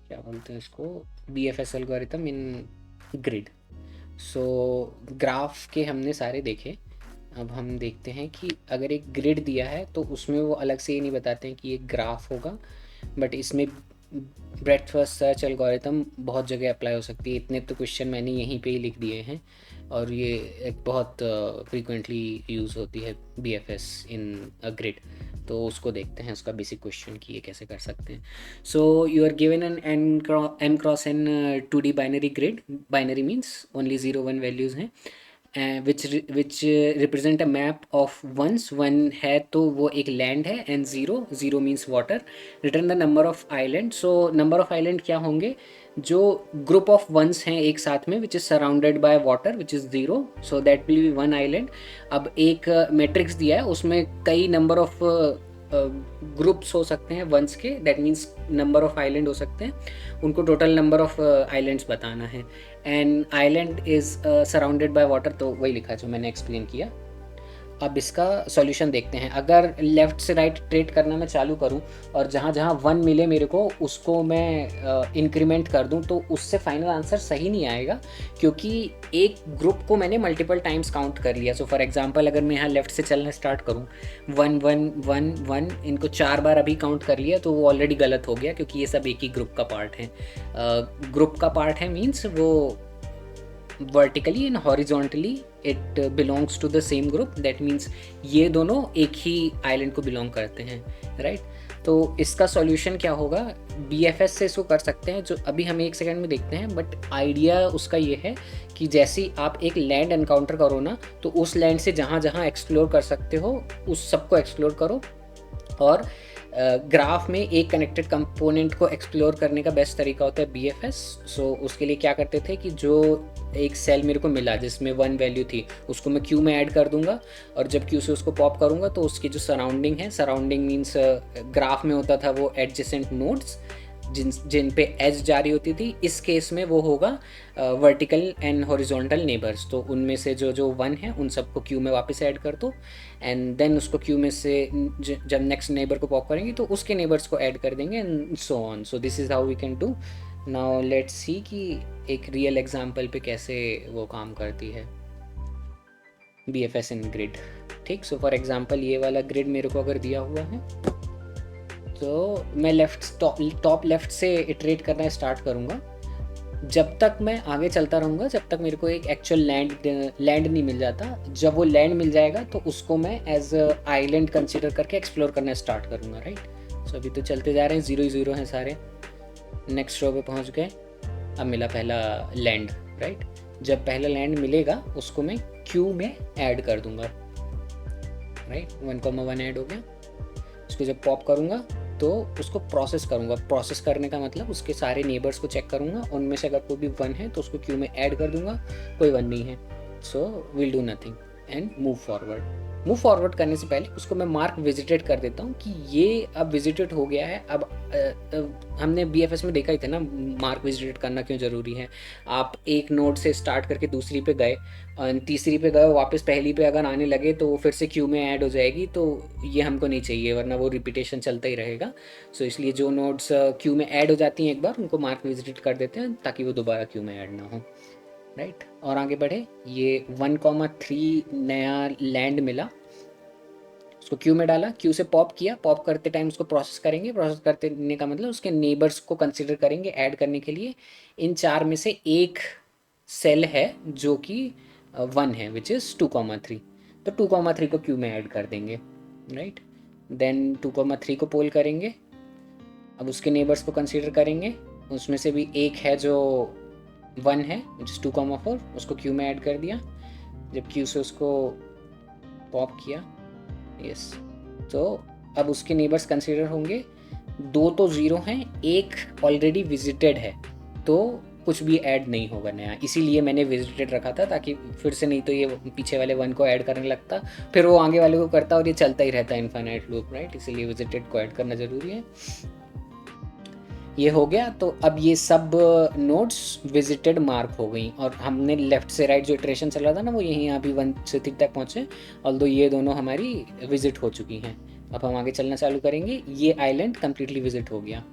क्या बोलते हैं इसको, BFS algorithm in grid. So graph के हमने सारे देखे, अब हम देखते हैं कि अगर एक ग्रिड दिया है तो उसमें वो अलग से ये नहीं बताते हैं कि ये ग्राफ होगा, बट इसमें ब्रेड्थ फर्स्ट सर्च एल्गोरिथम बहुत जगह अप्लाई हो सकती है। इतने तो क्वेश्चन मैंने यहीं पे ही लिख दिए हैं, और ये एक बहुत फ्रीक्वेंटली यूज़ होती है BFS इन अ ग्रिड। तो उसको देखते हैं, उसका बेसिक क्वेश्चन कि ये कैसे कर सकते हैं। So you are given an m cross n 2D binary grid. Binary means only 0 1 values हैं, which represent a map of ones. One है तो वो एक लैंड है, and zero means water. Return the number of island. So number of island क्या होंगे, जो group of once हैं एक साथ में, which is surrounded by water which is 0, so that will be 1 island. अब एक मैट्रिक्स दिया है, उसमें कई नंबर ऑफ ग्रुप्स हो सकते हैं वंस के, that means number of island हो सकते हैं, उनको टोटल नंबर ऑफ आइलैंड्स बताना है। And island is surrounded by water, तो वही लिखा जो मैंने एक्सप्लेन किया। अब इसका सॉल्यूशन देखते हैं। अगर लेफ़्ट से राइट ट्रेट करना मैं चालू करूं और जहाँ जहाँ 1 मिले मेरे को उसको मैं इंक्रीमेंट कर दूं, तो उससे फाइनल आंसर सही नहीं आएगा, क्योंकि एक ग्रुप को मैंने मल्टीपल टाइम्स काउंट कर लिया। सो फॉर एग्जांपल अगर मैं यहाँ लेफ़्ट से चलना स्टार्ट करूँ, 1 1 1 1, इनको 4 बार अभी काउंट कर लिया, तो वो ऑलरेडी गलत हो गया, क्योंकि ये सब एक ही ग्रुप का पार्ट है। ग्रुप का पार्ट है मीन्स वो vertically and horizontally it belongs to the same group, that means ये दोनों एक ही आइलैंड को बिलोंग करते हैं, राइट। तो इसका सॉल्यूशन क्या होगा, BFS से इसको कर सकते हैं, जो अभी हम एक सेकंड में देखते हैं, बट आइडिया उसका ये है कि जैसे ही आप एक लैंड एनकाउंटर करो ना, तो उस लैंड से जहाँ जहाँ एक्सप्लोर कर सकते हो उस सबको एक्सप्लोर करो, और ग्राफ में एक कनेक्टेड कंपोनेंट को एक्सप्लोर करने का बेस्ट तरीका होता है BFS। सो उसके लिए क्या करते थे कि जो एक सेल मेरे को मिला जिसमें 1 वैल्यू थी, उसको मैं क्यू में ऐड कर दूंगा, और जब क्यू से उसको पॉप करूंगा तो उसकी जो सराउंडिंग है, सराउंडिंग मीन्स ग्राफ में होता था वो एडजेसेंट नोड्स, जिन पे एज जारी होती थी, इस केस में वो होगा वर्टिकल एंड हॉरिजॉन्टल नेबर्स। तो उनमें से जो जो 1 है उन सबको क्यू में वापस ऐड कर दो, एंड देन उसको क्यू में से जब नेक्स्ट नेबर को पॉप करेंगे तो उसके नेबर्स को ऐड कर देंगे, and so on. So this is how we can do. Now let's see कि एक रियल एग्जांपल पे कैसे वो काम करती है बी एफ एस इन ग्रिड। ठीक, सो फॉर एग्जांपल ये वाला ग्रिड मेरे को अगर दिया हुआ है तो मैं टॉप लेफ्ट से इटरेट करना स्टार्ट करूँगा जब तक मैं आगे चलता रहूँगा, जब तक मेरे को एक एक्चुअल लैंड नहीं मिल जाता। जब वो लैंड मिल जाएगा तो उसको मैं एज आइलैंड कंसिडर करके एक्सप्लोर करना स्टार्ट करूँगा, राइट। सो अभी तो चलते जा रहे हैं, 0 ही 0 हैं सारे। नेक्स्ट रो पे पहुँच गए, अब मिला पहला लैंड, राइट। जब पहला लैंड मिलेगा उसको मैं क्यू में ऐड कर दूंगा, राइट। 1,1 ऐड हो गया। उसको जब पॉप करूँगा तो उसको प्रोसेस करूँगा। प्रोसेस करने का मतलब उसके सारे नेबर्स को चेक करूँगा, उनमें से अगर कोई भी 1 है तो उसको क्यू में ऐड कर दूंगा, कोई 1 नहीं है so will do nothing and move forward. Move forward करने से पहले उसको मैं मार्क विजिटेड कर देता हूँ कि ये अब विजिटेड हो गया है। अब हमने बी एफ एस में देखा ही था ना मार्क विजिटेड करना क्यों ज़रूरी है। आप एक नोड से स्टार्ट करके दूसरी पे गए, तीसरी पे गए, वापस पहली पे अगर आने लगे तो फिर से क्यू में ऐड हो जाएगी, तो ये हमको नहीं चाहिए, वरना वो रिपीटेशन चलता ही रहेगा। सो इसलिए जो नोड्स क्यू में ऐड हो जाती हैं एक बार, उनको मार्क विजिटेड कर देते हैं ताकि वो दोबारा क्यू में ऐड ना हो, राइट। और आगे बढ़े, ये 1,3 नया लैंड मिला, उसको क्यू में डाला, क्यू से पॉप किया। पॉप करते टाइम उसको प्रोसेस करेंगे, प्रोसेस करने का मतलब उसके नेबर्स को कंसिडर करेंगे ऐड करने के लिए। इन 4 में से एक सेल है जो कि 1 है, विच इज़ 2,3, तो 2,3 को क्यू में ऐड कर देंगे, राइट। देन 2,3 को पोल करेंगे, अब उसके नेबर्स को कंसिडर करेंगे, उसमें से भी एक है जो 1 है, विच इज़ 2,4, उसको क्यू में ऐड कर दिया। जब क्यू से उसको पॉप किया, यस, तो अब उसके नेबर्स कंसिडर होंगे। 2 तो 0 हैं, एक ऑलरेडी विजिटेड है, तो कुछ भी ऐड नहीं होगा नया, इसीलिए मैंने विजिटेड रखा था ताकि फिर से नहीं तो ये पीछे वाले 1 को ऐड करने लगता, फिर वो आगे वाले को करता और ये चलता ही रहता है इनफाइनाइट लूप, राइट। इसीलिए विजिटेड को ऐड करना ज़रूरी है। ये हो गया, तो अब ये सब नोड्स विजिटेड मार्क हो गई, और हमने लेफ्ट से राइट जो इटरेशन चल रहा था ना वो यहीं अभी 1 से 3 तक पहुँचे, ऑल्दो ये दोनों हमारी विजिट हो चुकी हैं। अब हम आगे चलना चालू करेंगे, ये आइलैंड कम्प्लीटली विजिट हो गया,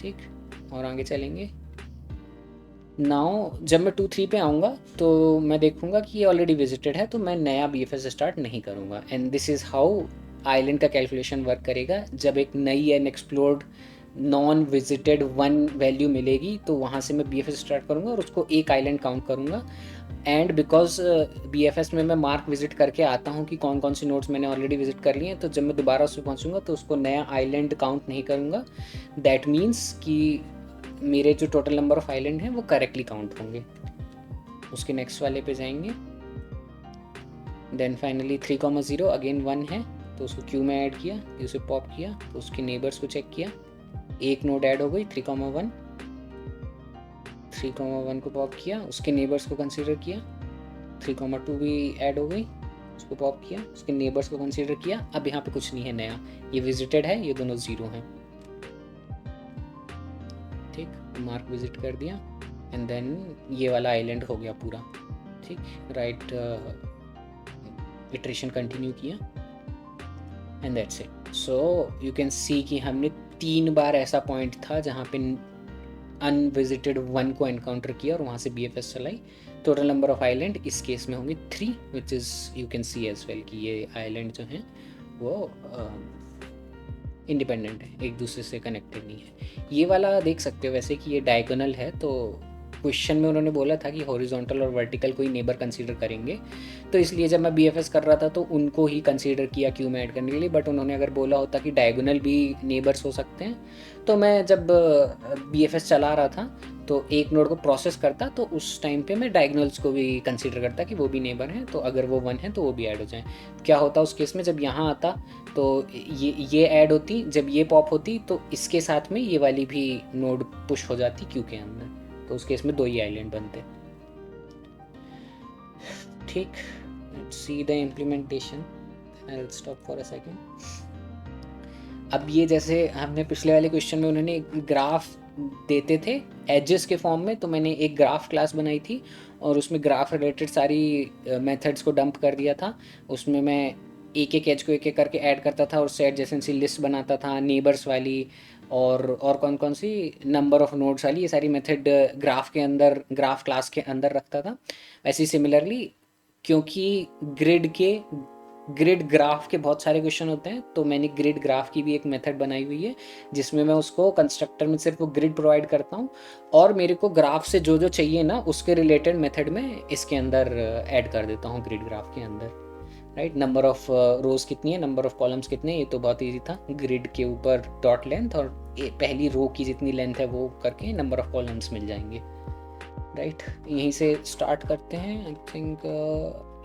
ठीक। और आगे चलेंगे। नाउ जब मैं 2-3 पे आऊँगा तो मैं देखूँगा कि ये ऑलरेडी विजिटेड है, तो मैं नया बी एफ एस स्टार्ट नहीं करूँगा। And this is how island का कैलकुलेशन वर्क करेगा। जब एक नई and explored non visited 1 value मिलेगी तो वहाँ से मैं बी एफ एस स्टार्ट करूँगा और उसको एक आइलैंड काउंट करूँगा। And because B F S में मैं मार्क विजिट करके आता हूँ कि कौन कौन सी नोड्स मैंने ऑलरेडी विजिट कर लिए हैं, तो जब मैं दोबारा उसमें पहुँचूँगा तो उसको नया आइलैंड काउंट नहीं करूँगा। दैट मीन्स कि मेरे जो टोटल नंबर ऑफ आइलैंड हैं वो करेक्टली काउंट होंगे। उसके नेक्स्ट वाले पे जाएंगे। देन फाइनली 3,0 अगेन 1 है, तो उसको क्यू में ऐड किया, उसे पॉप किया, तो उसके नेबर्स को चेक किया, एक नोड ऐड हो गई 3,1। 3,1 को पॉप किया, उसके नेबर्स को कंसीडर किया, 3,2 भी ऐड हो गई, उसको पॉप किया, उसके नेबर्स को कंसीडर किया। अब यहाँ पे कुछ नहीं है नया, ये विजिटेड है, ये दोनों 0 हैं, ठीक। मार्क विजिट कर दिया, एंड देन ये वाला आइलैंड हो गया पूरा, ठीक। राइट इटरेशन कंटिन्यू किया, and that's it. So you can सी कि हमने 3 बार ऐसा पॉइंट था जहाँ पे अनविजिटेड 1 को एनकाउंटर किया और वहाँ से बी एफ एस चलाई। टोटल नंबर ऑफ आइलैंड इस केस में होंगे 3, which is you can see as well कि ये आइलैंड जो हैं वो इंडिपेंडेंट है, एक दूसरे से कनेक्टेड नहीं है। ये वाला देख सकते हो वैसे कि ये डायगोनल है, तो क्वेश्चन में उन्होंने बोला था कि हॉरिजॉन्टल और वर्टिकल कोई नेबर कंसीडर करेंगे, तो इसलिए जब मैं बीएफएस कर रहा था तो उनको ही कंसीडर किया क्यू में ऐड करने के लिए। बट उन्होंने अगर बोला होता कि डायगोनल भी नेबर्स हो सकते हैं, तो मैं जब बीएफएस चला रहा था तो एक नोड को प्रोसेस करता, तो उस टाइम पे मैं डायगोनल्स को भी कंसीडर करता कि वो भी नेबर हैं, तो अगर वो 1 है तो वो भी ऐड हो जाए। क्या होता उस केस में, जब यहाँ आता तो ये ऐड होती, जब ये पॉप होती तो इसके साथ में ये वाली भी नोड पुश हो जाती क्यू के अंदर, तो उस केस में 2 ही आइलैंड बनते। ठीक, let's see the implementation. I will stop for a second. अब ये जैसे हमने पिछले वाले क्वेश्चन में उन्होंने ग्राफ देते थे एजेस के फॉर्म में, तो मैंने एक ग्राफ क्लास बनाई थी और उसमें ग्राफ रिलेटेड सारी मेथड्स को डंप कर दिया था। उसमें मैं एक एक एज को एक एक करके ऐड करता था और सेट जैसे लिस्ट बनाता था, नेबर्स वाली और कौन कौन सी नंबर ऑफ नोड्स वाली, ये सारी मेथड ग्राफ के अंदर, ग्राफ क्लास के अंदर रखता था। वैसे ही सिमिलरली, क्योंकि ग्रिड के ग्रिड ग्राफ के बहुत सारे क्वेश्चन होते हैं, तो मैंने ग्रिड ग्राफ की भी एक मेथड बनाई हुई है जिसमें मैं उसको कंस्ट्रक्टर में सिर्फ वो ग्रिड प्रोवाइड करता हूँ और मेरे को ग्राफ से जो जो चाहिए ना उसके रिलेटेड मेथड में इसके अंदर ऐड कर देता हूँ ग्रिड ग्राफ के अंदर। राइट, नंबर ऑफ रोज कितनी है, नंबर ऑफ कॉलम्स कितने, ये तो बहुत ईजी था। ग्रिड के ऊपर डॉट लेंथ और पहली रो की जितनी लेंथ है वो करके नंबर ऑफ कॉलम्स मिल जाएंगे। राइट, यहीं से स्टार्ट करते हैं आई थिंक।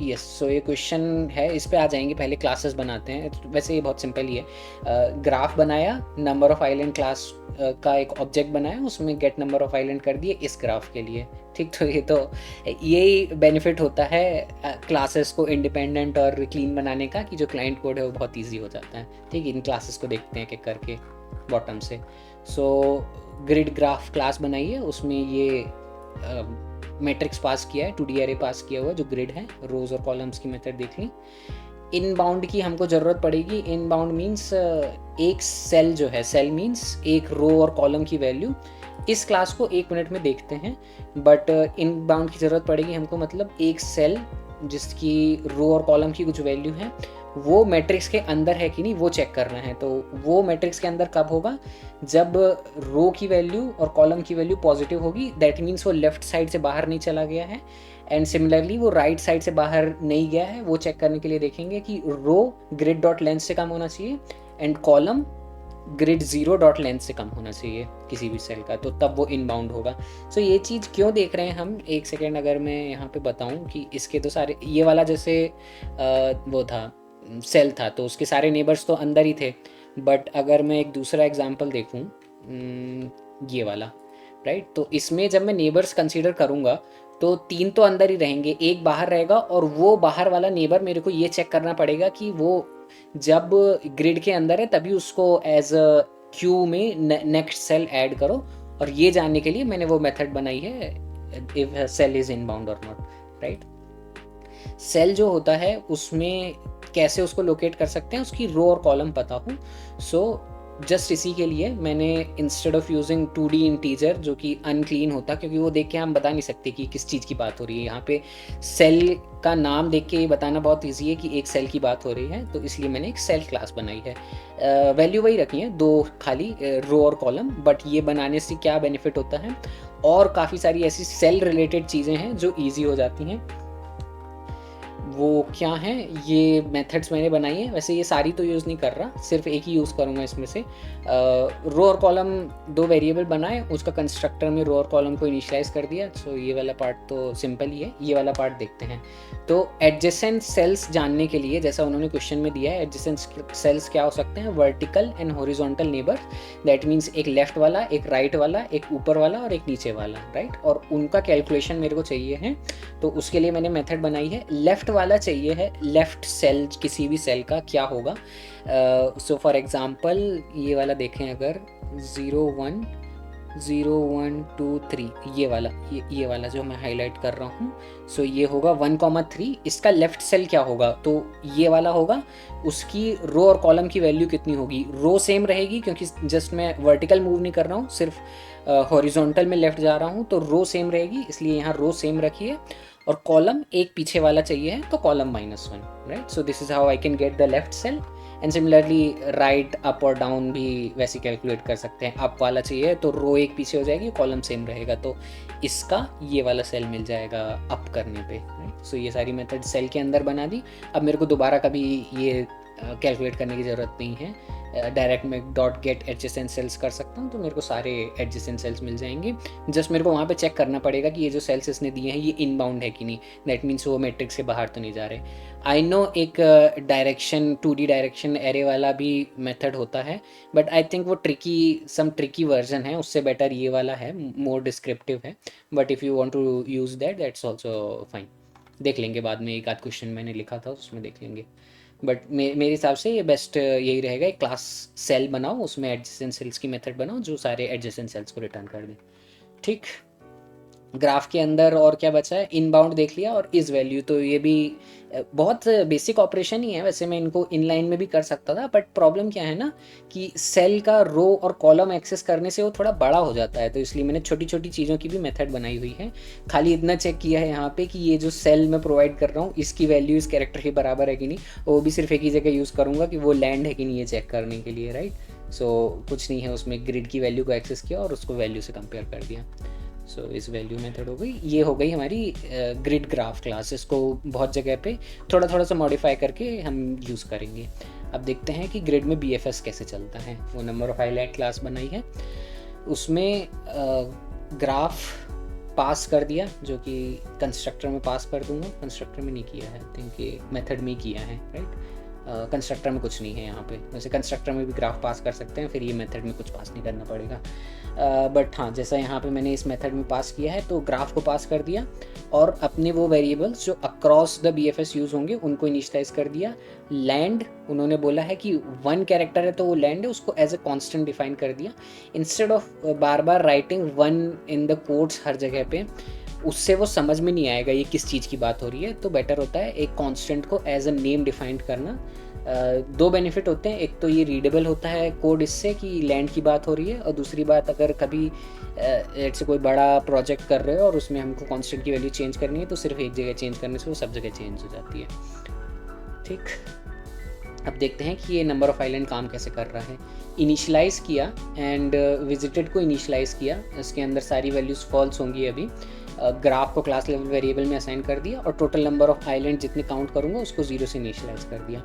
यस, सो ये क्वेश्चन है, इस पे आ जाएंगे। पहले क्लासेस बनाते हैं, वैसे ये बहुत सिंपल ही है। ग्राफ बनाया, नंबर ऑफ आइलैंड क्लास का एक ऑब्जेक्ट बनाया, उसमें गेट नंबर ऑफ आइलैंड कर दिए इस ग्राफ के लिए। ठीक, तो यही बेनिफिट होता है क्लासेस को इंडिपेंडेंट और क्लीन बनाने का, कि जो क्लाइंट कोड है वो बहुत ईजी हो जाता है। ठीक, इन क्लासेस को देखते हैं कि करके बॉटम से। सो ग्रिड ग्राफ क्लास बनाई है, उसमें ये मैट्रिक्स पास किया है, 2D एरे पास किया हुआ है जो ग्रिड है, रोज और कॉलम्स की मेथड देख ली। इन बाउंड की हमको ज़रूरत पड़ेगी। इन बाउंड मीन्स एक सेल जो है, सेल मीन्स एक रो और कॉलम की वैल्यू। इस क्लास को 1 मिनट में देखते हैं, बट इन बाउंड की ज़रूरत पड़ेगी हमको, मतलब एक सेल जिसकी रो और कॉलम की कुछ वैल्यू है वो मैट्रिक्स के अंदर है कि नहीं वो चेक करना है। तो वो मैट्रिक्स के अंदर कब होगा, जब रो की वैल्यू और कॉलम की वैल्यू पॉजिटिव होगी, दैट मीन्स वो लेफ्ट साइड से बाहर नहीं चला गया है। एंड सिमिलरली वो राइट साइड से बाहर नहीं गया है। वो चेक करने के लिए देखेंगे कि रो ग्रिड डॉट लेंथ से कम होना चाहिए and column grid 0 dot length से कम होना चाहिए किसी भी सेल का, तो तब वो इनबाउंड होगा। सो ये चीज़ क्यों देख रहे हैं हम, एक सेकेंड अगर मैं यहाँ पे बताऊँ कि इसके तो सारे, ये वाला जैसे वो था सेल था तो उसके सारे नेबर्स तो अंदर ही थे। बट अगर मैं एक दूसरा एग्जांपल देखूं, ये वाला, राइट, तो इसमें जब मैं नेबर्स कंसीडर करूंगा तो 3 तो अंदर ही रहेंगे, एक बाहर रहेगा, और वो बाहर वाला नेबर मेरे को ये चेक करना पड़ेगा कि वो जब ग्रिड के अंदर है तभी उसको एज अ क्यू में नेक्स्ट सेल ऐड करो। और ये जानने के लिए मैंने वो मेथड बनाई है, इफ सेल इज इनबाउंड और नॉट। राइट, सेल जो होता है उसमें कैसे उसको लोकेट कर सकते हैं, उसकी रो और कॉलम पता हो। सो जस्ट इसी के लिए मैंने instead of using 2D integer जो कि अनक्लीन होता, क्योंकि वो देख के हम बता नहीं सकते कि किस चीज़ की बात हो रही है। यहाँ पे सेल का नाम देख के ये बताना बहुत ईजी है कि एक सेल की बात हो रही है, तो इसलिए मैंने एक सेल क्लास बनाई है। वैल्यू वही रखी है, 2 खाली रो और कॉलम। बट ये बनाने से क्या बेनिफिट होता है, और काफ़ी सारी ऐसी सेल रिलेटेड चीज़ें हैं जो ईजी हो जाती हैं। वो क्या है, ये मेथड्स मैंने बनाई है। वैसे ये सारी तो यूज़ नहीं कर रहा, सिर्फ एक ही यूज़ करूँगा इसमें से। रो और कॉलम 2 वेरिएबल बनाए, उसका कंस्ट्रक्टर में रो और कॉलम को इनिशियलाइज कर दिया। सो ये वाला पार्ट तो सिंपल ही है। ये वाला पार्ट देखते हैं। तो एडजेसेंट सेल्स जानने के लिए, जैसा उन्होंने क्वेश्चन में दिया है, एडजेसेंट सेल्स क्या हो सकते हैं, vertical and horizontal neighbour. That means एक लेफ्ट वाला, एक राइट वाला, एक ऊपर वाला और एक नीचे वाला। राइट, और उनका कैलकुलेशन मेरे को चाहिए है, तो उसके लिए मैंने मेथड बनाई है। लेफ्ट वाला चाहिए है, लेफ्ट सेल किसी भी सेल का क्या होगा। सो फॉर एग्जांपल ये वाला देखें, अगर 0 1 0 1 2 3, ये वाला, ये वाला जो मैं हाईलाइट कर रहा हूँ। सो ये होगा 1,3। इसका लेफ्ट सेल क्या होगा, तो ये वाला होगा। उसकी रो और कॉलम की वैल्यू कितनी होगी, रो सेम रहेगी क्योंकि जस्ट मैं वर्टिकल मूव नहीं कर रहा हूँ, सिर्फ हॉरिजॉन्टल में लेफ्ट जा रहा हूँ, तो रो सेम रहेगी, इसलिए यहाँ रो सेम रखिए। और कॉलम एक पीछे वाला चाहिए है, तो column -1। Right, so this is how I can get the left cell. And similarly right, up और डाउन भी वैसे कैलकुलेट कर सकते हैं। अप वाला चाहिए तो रो एक पीछे हो जाएगी, कॉलम सेम रहेगा, तो इसका ये वाला सेल मिल जाएगा अप करने पे। राइट, सो ये सारी मेथड सेल के अंदर बना दी। अब मेरे को दोबारा कभी ये कैलकुलेट करने की ज़रूरत नहीं है, डायरेक्ट मैं डॉट गेट एडजेसेंट सेल्स कर सकता हूँ, तो मेरे को सारे एडजेसेंट सेल्स मिल जाएंगे। जस्ट मेरे को वहाँ पे चेक करना पड़ेगा कि ये जो सेल्स इसने दिए हैं ये इनबाउंड है कि नहीं। दैट मीन्स वो मैट्रिक्स के बाहर तो नहीं जा रहे। आई नो एक डायरेक्शन 2D डायरेक्शन एरे वाला भी मेथड होता है, बट आई थिंक वो ट्रिकी वर्जन है, उससे बेटर ये वाला है, मोर डिस्क्रिप्टिव है। But if you want to use that, that's also fine. देख लेंगे बाद में, एक आध क्वेश्चन मैंने लिखा था उसमें देख लेंगे। बट मेरे हिसाब से ये बेस्ट यही रहेगा, एक क्लास सेल बनाओ, उसमें एडजेसेंट सेल्स की मेथड बनाओ जो सारे एडजेसेंट सेल्स को रिटर्न कर दे। ठीक, ग्राफ के अंदर और क्या बचा है, इनबाउंड देख लिया और इस वैल्यू, तो ये भी बहुत बेसिक ऑपरेशन ही है। वैसे मैं इनको इनलाइन में भी कर सकता था, बट प्रॉब्लम क्या है ना कि सेल का रो और कॉलम एक्सेस करने से वो थोड़ा बड़ा हो जाता है, तो इसलिए मैंने छोटी छोटी चीज़ों की भी मेथड बनाई हुई है। खाली इतना चेक किया है यहाँ पे कि ये जो सेल मैं प्रोवाइड कर रहा हूँ इसकी वैल्यू इस कैरेक्टर के बराबर है कि नहीं, वो भी सिर्फ एक ही जगह यूज़ करूँगा कि वो लैंड है कि नहीं, ये चेक करने के लिए, राइट। सो कुछ नहीं है उसमें, ग्रिड की वैल्यू को एक्सेस किया और उसको वैल्यू से कंपेयर कर दिया। सो इस वैल्यू मेथड हो गई, ये हो गई हमारी ग्रिड ग्राफ क्लास। इसको बहुत जगह पे थोड़ा थोड़ा सा मॉडिफाई करके हम यूज़ करेंगे। अब देखते हैं कि ग्रिड में BFS कैसे चलता है। वो नंबर ऑफ हाईलाइट क्लास बनाई है, उसमें ग्राफ पास कर दिया, जो कि कंस्ट्रक्टर में पास कर दूंगा। कंस्ट्रक्टर में नहीं किया है, आई थिंक ये मेथड में किया है, राइट। कंस्ट्रक्टर में कुछ नहीं है यहाँ पे, वैसे कंस्ट्रक्टर में भी ग्राफ पास कर सकते हैं, फिर ये मेथड में कुछ पास नहीं करना पड़ेगा। बट हाँ, जैसा यहाँ पे मैंने इस मेथड में पास किया है, तो ग्राफ को पास कर दिया और अपने वो वेरिएबल्स जो अक्रॉस द BFS यूज़ होंगे उनको इनिशियलाइज कर दिया। लैंड उन्होंने बोला है कि 1 कैरेक्टर है तो वो लैंड है, उसको एज ए कांस्टेंट डिफाइन कर दिया। इंस्टेड ऑफ बार बार राइटिंग 1 इन द कोट्स हर जगह पे, उससे वो समझ में नहीं आएगा ये किस चीज़ की बात हो रही है, तो बेटर होता है एक कांस्टेंट को एज अ नेम डिफाइंड करना। दो बेनिफिट होते हैं, एक तो ये रीडेबल होता है कोड इससे कि लैंड की बात हो रही है, और दूसरी बात अगर कभी से कोई बड़ा प्रोजेक्ट कर रहे हो और उसमें हमको कांस्टेंट की वैल्यू चेंज करनी है, तो सिर्फ एक जगह चेंज करने से वो सब जगह चेंज हो जाती है। ठीक, अब देखते हैं कि ये नंबर ऑफ आइलैंड काम कैसे कर रहा है। इनिशलाइज़ किया एंड विजिटेड को इनिशलाइज़ किया, इसके अंदर सारी वैल्यूज़ फॉल्स होंगी अभी। ग्राफ को क्लास लेवल वेरिएबल में असाइन कर दिया और टोटल नंबर ऑफ आइलैंड जितने काउंट करूँगा उसको 0 से इनिशियलाइज कर दिया।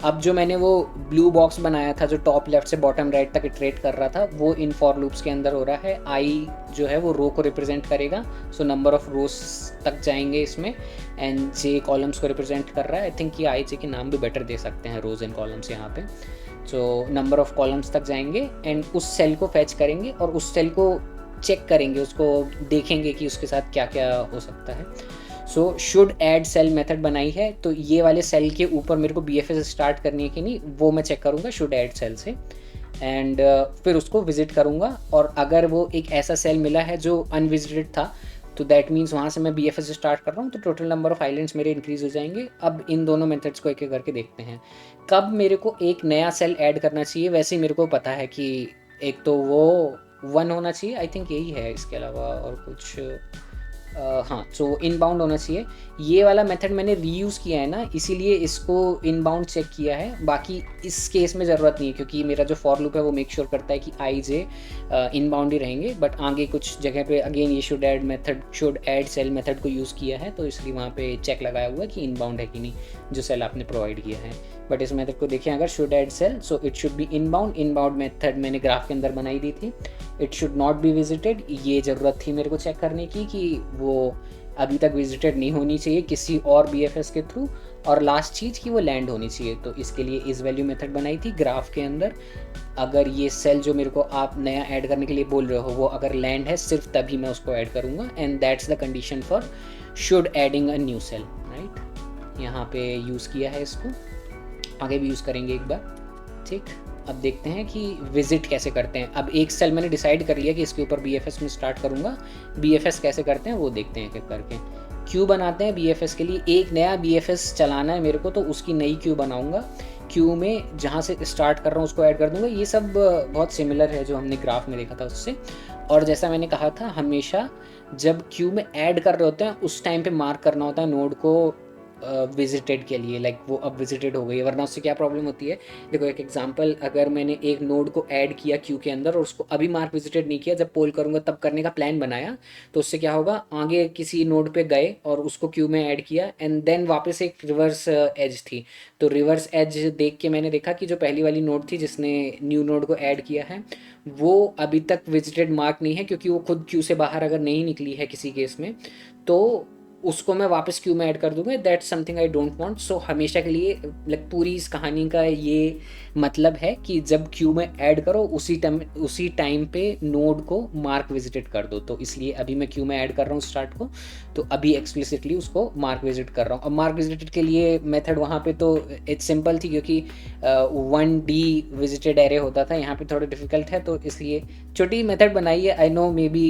अब जो मैंने वो ब्लू बॉक्स बनाया था जो टॉप लेफ्ट से बॉटम राइट तक इटरेट कर रहा था, वो इन फॉर लूप्स के अंदर हो रहा है। आई जो है वो रो को रिप्रेजेंट करेगा, सो नंबर ऑफ रोज तक जाएंगे इसमें, एंड जे कॉलम्स को रिप्रेजेंट कर रहा है। आई थिंक ये आई जे के नाम भी बेटर दे सकते हैं, रोज एंड कॉलम्स यहाँ पे। सो नंबर ऑफ कॉलम्स तक जाएंगे एंड उस सेल को फैच करेंगे और उस सेल को चेक करेंगे, उसको देखेंगे कि उसके साथ क्या क्या हो सकता है। So should add cell method बनाई है, तो ये वाले सेल के ऊपर मेरे को BFS स्टार्ट करनी है कि नहीं वो मैं चेक करूँगा शुड ऐड सेल से, एंड फिर उसको विजिट करूँगा। और अगर वो एक ऐसा सेल मिला है जो अनविजिटेड था, तो दैट मीन्स वहाँ से मैं BFS स्टार्ट कर रहा हूँ, तो टोटल नंबर ऑफ आइलैंड्स मेरे इंक्रीज हो जाएंगे। अब इन दोनों मेथड्स को एक एक करके देखते हैं। कब मेरे को एक नया सेल ऐड करना चाहिए, वैसे ही मेरे को पता है कि एक तो वो 1 होना चाहिए, आई थिंक यही है, इसके अलावा और कुछ हाँ, सो इनबाउंड होना चाहिए। ये वाला मेथड मैंने रीयूज़ किया है ना, इसीलिए इसको इनबाउंड चेक किया है। बाकी इस केस में ज़रूरत नहीं है, क्योंकि मेरा जो फॉर लूप है वो मेक श्योर करता है कि आई जे इनबाउंड ही रहेंगे। बट आगे कुछ जगह पे अगेन ये शुड ऐड सेल मेथड को यूज़ किया है, तो इसलिए वहाँ पे चेक लगाया हुआ है कि इनबाउंड है कि नहीं जो सेल आपने प्रोवाइड किया है। बट इस मेथड को देखें अगर, should add cell, so it should be inbound. Inbound method मैंने ग्राफ के अंदर बनाई दी थी। It should not be visited, ये ज़रूरत थी मेरे को चेक करने की कि वो अभी तक विजिटेड नहीं होनी चाहिए किसी और BFS के थ्रू। और लास्ट चीज़ कि वो लैंड होनी चाहिए, तो इसके लिए इस वैल्यू मेथड बनाई थी ग्राफ के अंदर। अगर ये सेल जो मेरे को आप नया ऐड करने के लिए बोल रहे हो वो अगर लैंड है, सिर्फ तभी मैं उसको ऐड करूँगा, and that's the condition for should adding a new cell, right. यहाँ पे यूज़ किया है इसको, आगे भी यूज़ करेंगे एक बार। ठीक, अब देखते हैं कि विजिट कैसे करते हैं। अब एक सेल मैंने डिसाइड कर लिया कि इसके ऊपर BFS में स्टार्ट करूँगा, BFS कैसे करते हैं वो देखते हैं एक करके। क्यू बनाते हैं BFS के लिए, एक नया BFS चलाना है मेरे को, तो उसकी नई क्यू बनाऊँगा। क्यू में जहाँ से स्टार्ट कर रहा हूँ उसको ऐड कर दूँगा। ये सब बहुत सिमिलर है जो हमने ग्राफ में देखा था उससे। और जैसा मैंने कहा था, हमेशा जब क्यू में ऐड कर रहे होते हैं उस टाइम पे मार्क करना होता है नोड को विजिटेड के लिए, लाइक वो अब विजिटेड हो गई है, वरना उससे क्या प्रॉब्लम होती है। देखो एक एग्जांपल, अगर मैंने एक नोड को ऐड किया क्यू के अंदर और उसको अभी मार्क विजिटेड नहीं किया, जब पोल करूँगा तब करने का प्लान बनाया, तो उससे क्या होगा, आगे किसी नोड पे गए और उसको क्यू में ऐड किया एंड देन वापस एक रिवर्स एज थी, तो रिवर्स एज देख के मैंने देखा कि जो पहली वाली नोड थी जिसने न्यू नोड को ऐड किया है वो अभी तक विजिटेड मार्क नहीं है, क्योंकि वो खुद क्यू से बाहर अगर नहीं निकली है किसी केस में, तो उसको मैं वापस क्यू में ऐड कर दूंगा, that's something I don't want. So हमेशा के लिए लाइक पूरी इस कहानी का ये मतलब है कि जब क्यू में ऐड करो उसी टाइम पे नोड को मार्क विजिटेड कर दो। तो इसलिए अभी मैं क्यू में ऐड कर रहा हूँ स्टार्ट को, तो अभी एक्सप्लिसिटली उसको मार्क विजिट कर रहा हूँ। अब मार्क विजिटेड के लिए मेथड वहाँ पे तो इट्स सिंपल थी, क्योंकि 1D विजिटेड एरे होता था, यहाँ पे थोड़ा डिफिकल्ट है, तो इसलिए छोटी मेथड बनाई है। आई नो मे बी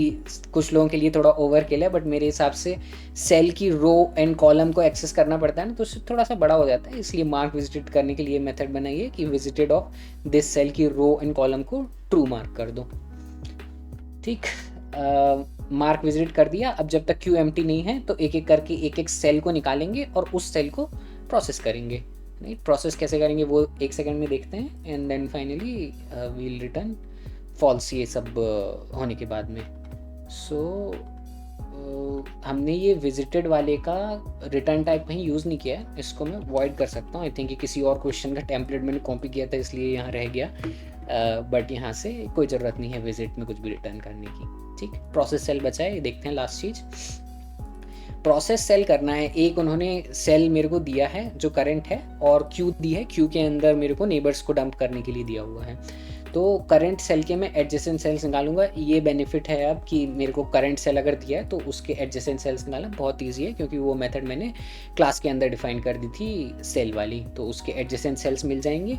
कुछ लोगों के लिए थोड़ा ओवर किल है, बट मेरे हिसाब से सेल की रो एंड कॉलम को एक्सेस करना पड़ता है ना, तो उससे थोड़ा सा बड़ा हो जाता है, इसलिए मार्क विजिटेड करने के लिए मेथड बनाई है कि विजिटेड ऑफ दिस सेल की रो एंड कॉलम को ट्रू मार्क कर दो। ठीक, मार्क विजिट कर दिया। अब जब तक क्यू एम्प्टी नहीं है तो एक एक करके एक एक सेल को निकालेंगे और उस सेल को प्रोसेस करेंगे। नहीं, प्रोसेस कैसे करेंगे वो एक सेकंड में देखते हैं, and then finally we'll return false, ये सब होने के बाद में। सो हमने ये विजिटेड वाले का रिटर्न टाइप कहीं यूज़ नहीं किया है, इसको मैं वॉइड कर सकता हूँ। आई थिंक किसी और क्वेश्चन का टेम्पलेट मैंने कॉपी किया था इसलिए यहाँ रह गया, बट यहाँ से कोई ज़रूरत नहीं है विजिट में कुछ भी रिटर्न करने की। ठीक, प्रोसेस सेल बचा है, देखते हैं लास्ट चीज़। प्रोसेस सेल करना है, एक उन्होंने सेल मेरे को दिया है जो करंट है, और क्यू दी है, क्यू के अंदर मेरे को नेबर्स को डंप करने के लिए दिया हुआ है। तो करंट सेल के मैं एडजेसेंट सेल्स निकालूंगा। ये बेनिफिट है अब कि मेरे को करंट सेल अगर दिया है तो उसके एडजेसेंट सेल्स निकालना बहुत ईजी है, क्योंकि वो मेथड मैंने क्लास के अंदर डिफाइन कर दी थी सेल वाली, तो उसके एडजेसेंट सेल्स मिल जाएंगे।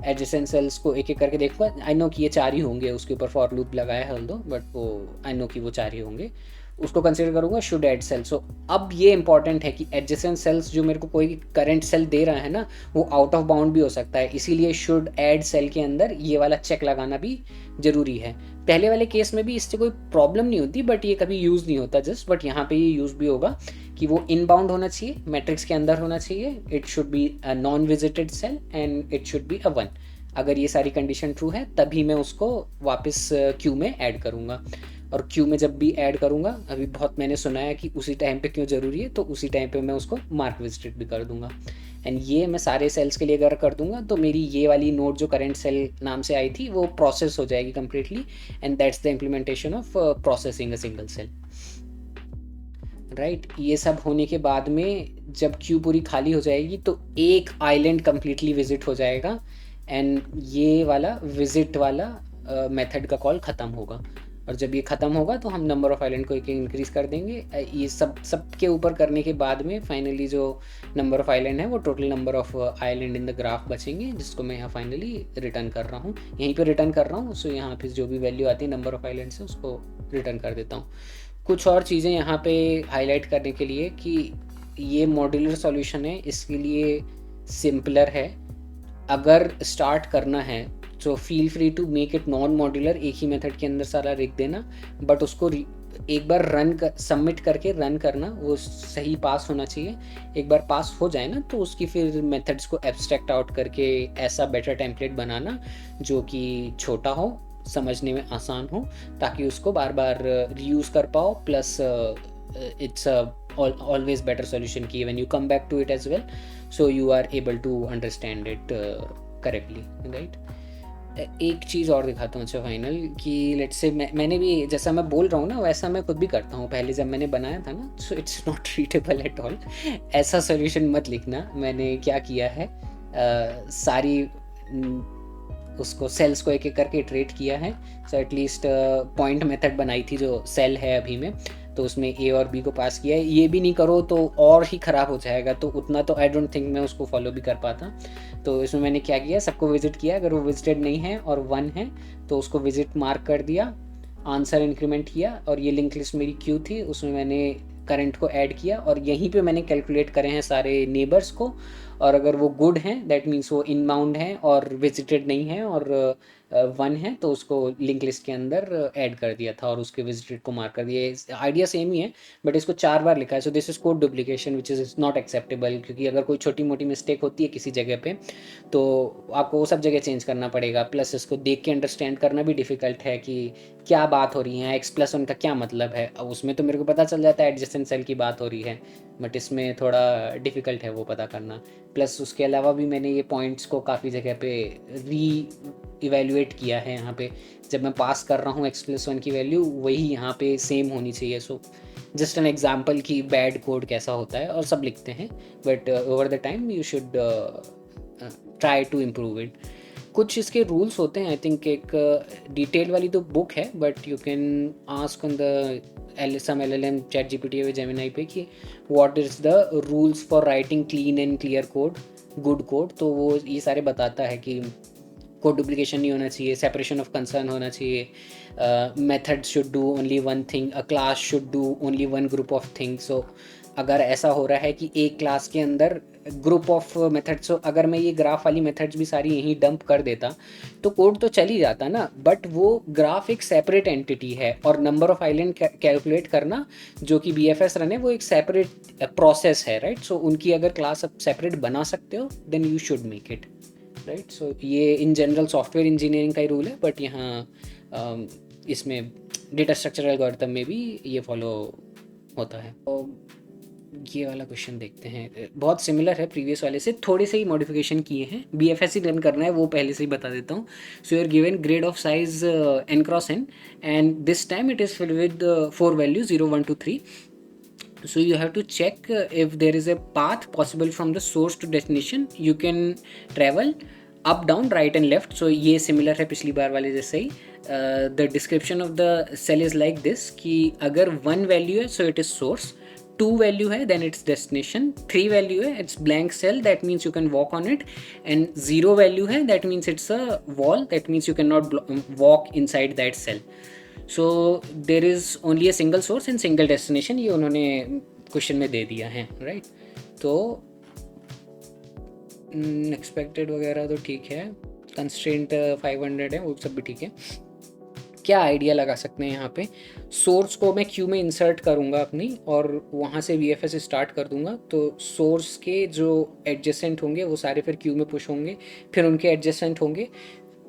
एडजेसेंट सेल्स को एक एक करके देखूंगा। आई नो कि ये 4 ही होंगे, उसके ऊपर फॉर लूप लगाया है दो, बट वो आई नो कि वो 4 ही होंगे, उसको कंसिडर करूंगा शुड ऐड सेल। सो अब ये इंपॉर्टेंट है कि एडजेसेंट सेल्स जो मेरे को कोई करंट सेल दे रहा है ना, वो आउट ऑफ बाउंड भी हो सकता है, इसीलिए शुड ऐड सेल के अंदर ये वाला चेक लगाना भी जरूरी है। पहले वाले केस में भी इससे कोई प्रॉब्लम नहीं होती, बट ये कभी यूज़ नहीं होता जस्ट, बट यहाँ पे ये यूज़ भी होगा कि वो इनबाउंड होना चाहिए, मैट्रिक्स के अंदर होना चाहिए, it should be a non visited cell and it should be a 1। अगर ये सारी कंडीशन ट्रू है तभी मैं उसको वापस क्यू में ऐड करूँगा। और क्यू में जब भी ऐड करूँगा, अभी बहुत मैंने सुना है कि उसी टाइम पे क्यों ज़रूरी है, तो उसी टाइम पे मैं उसको मार्क विजिटेड भी कर दूंगा। एंड ये मैं सारे सेल्स के लिए अगर कर दूंगा तो मेरी ये वाली नोड जो करंट सेल नाम से आई थी वो प्रोसेस हो जाएगी completely, and that's the implementation of processing a single cell. Right, ये सब होने के बाद में जब क्यू पूरी खाली हो जाएगी तो एक आइलैंड कम्प्लीटली विजिट हो जाएगा, एंड ये वाला विजिट वाला मेथड का कॉल ख़त्म होगा। और जब ये ख़त्म होगा तो हम नंबर ऑफ़ आइलैंड को एक इंक्रीज़ कर देंगे। ये सब के ऊपर करने के बाद में फाइनली जो नंबर ऑफ़ आइलैंड है वो total number of island in the graph बचेंगे, जिसको मैं यहाँ फाइनली रिटर्न कर रहा हूँ, यहीं पे रिटर्न कर रहा हूँ। सो यहाँ पे जो भी वैल्यू आती है नंबर ऑफ़ आइलैंड से उसको रिटर्न कर देता हूँ। कुछ और चीज़ें यहाँ पे हाईलाइट करने के लिए कि ये मॉड्यूलर सॉल्यूशन है, इसके लिए सिंपलर है। अगर स्टार्ट करना है तो feel free to make it non modular, एक ही मेथड के अंदर सारा लिख देना, बट उसको एक बार सबमिट करके रन करना, वो सही पास होना चाहिए। एक बार पास हो जाए ना तो उसकी फिर मेथड्स को एब्स्ट्रैक्ट आउट करके ऐसा बेटर टेम्पलेट बनाना जो कि छोटा हो, समझने में आसान हो, ताकि उसको बार बार रीयूज़ कर पाओ। Plus it's always better solution ki when you come back to it as well, so you are able to understand it correctly, right? एक चीज़ और दिखाता हूँ अच्छा फाइनल कि लेट्स से मैंने भी जैसा मैं बोल रहा हूँ ना वैसा मैं खुद भी करता हूँ पहले जब मैंने बनाया था ना, so it's not readable at all. ऐसा सोल्यूशन मत लिखना। मैंने क्या किया है, सारी उसको सेल्स को एक एक करके इटरेट किया है। सो एटलीस्ट पॉइंट मेथड बनाई थी जो सेल है अभी में, तो उसमें ए और बी को पास किया है। ये भी नहीं करो तो और ही ख़राब हो जाएगा, तो उतना तो आई डोंट थिंक मैं उसको फॉलो भी कर पाता। तो इसमें मैंने क्या किया, सबको विजिट किया, अगर वो विजिटेड नहीं है और 1 है तो उसको विजिट मार्क कर दिया, आंसर इंक्रीमेंट किया, और ये लिंक लिस्ट मेरी क्यू थी उसमें मैंने करंट को ऐड किया, और यहीं पे मैंने कैलकुलेट करे हैं सारे नेबर्स को, और अगर वो गुड हैं दैट मीन्स वो इनबाउंड हैं और विजिटेड नहीं है और 1 है तो उसको लिंक लिस्ट के अंदर ऐड कर दिया था और उसके विजिटेड को मार्क कर दिया। आइडिया सेम ही है बट इसको 4 बार लिखा है। सो this is code duplication which is not acceptable, क्योंकि अगर कोई छोटी मोटी मिस्टेक होती है किसी जगह पे तो आपको वो सब जगह चेंज करना पड़ेगा। प्लस इसको देख के अंडरस्टैंड करना भी डिफ़िकल्ट है कि क्या बात हो रही है, x+1 का क्या मतलब है। अब उसमें तो मेरे को पता चल जाता है एडजेसेंट सेल की बात हो रही है, बट इसमें थोड़ा डिफ़िकल्ट है वो पता करना। प्लस उसके अलावा भी मैंने ये पॉइंट्स को काफ़ी जगह पे इवैल्यूएट किया है। यहाँ पे जब मैं पास कर रहा हूँ x+1 की वैल्यू वही यहाँ पे सेम होनी चाहिए। सो जस्ट एन एग्जाम्पल कि बैड कोड कैसा होता है, और सब लिखते हैं, but over the time you should try to improve it. कुछ इसके रूल्स होते हैं, आई थिंक एक डिटेल वाली तो बुक है, but you can ask on the some LLM, chat GPT या जेमिनाई पे कि what is the rules for writing clean and clear code, good code. तो वो ये सारे बताता है कि कोड डुप्लीकेशन नहीं होना चाहिए, सेपरेशन ऑफ कंसर्न होना चाहिए, method should do only one thing, a class should do only one group of things. So अगर ऐसा हो रहा है कि एक क्लास के अंदर ग्रुप ऑफ मेथड्स, सो अगर मैं ये ग्राफ वाली मेथड्स भी सारी यहीं डंप कर देता तो कोड तो चल ही जाता ना, बट वो ग्राफ एक सेपरेट एंटिटी है, और नंबर ऑफ आइलैंड कैलकुलेट करना जो कि BFS रन है वो एक सेपरेट प्रोसेस है, राइट। सो उनकी अगर क्लास आप सेपरेट बना सकते हो then you should make it, right. So ये इन जनरल सॉफ्टवेयर इंजीनियरिंग का ही रूल है, बट यहाँ इसमें डेटा स्ट्रक्चर एल्गोरिथम में भी ये फॉलो होता है। तो ये वाला क्वेश्चन देखते हैं, बहुत सिमिलर है प्रीवियस वाले से, थोड़े से ही मॉडिफिकेशन किए हैं। BFS ही रन करना है, वो पहले से ही बता देता हूँ। So you are given grid of size n cross n, and this time it is filled with 4 values 0 1 2 3। So you have to check if there is a path possible from the source to destination. You can travel up, down, right and left. So ये similar है पिछली बार वाले जैसे ही। The description of the cell is like this कि अगर 1 value है so it is source, 2 value है then it's destination, 3 value है it's blank cell that means you can walk on it, and 0 value है that means it's a wall that means you cannot walk inside that cell. So there is only a single source and single destination, ये उन्होंने question में दे दिया है, right. तो expected वगैरह तो ठीक है, कंस्ट्रेंट 500 है, वो सब भी ठीक है। क्या आइडिया लगा सकते हैं यहाँ पे, सोर्स को मैं क्यू में इंसर्ट करूँगा अपनी, और वहाँ से VFS स्टार्ट कर दूँगा, तो सोर्स के जो एडजेसेंट होंगे वो सारे फिर क्यू में पुश होंगे, फिर उनके एडजेसेंट होंगे,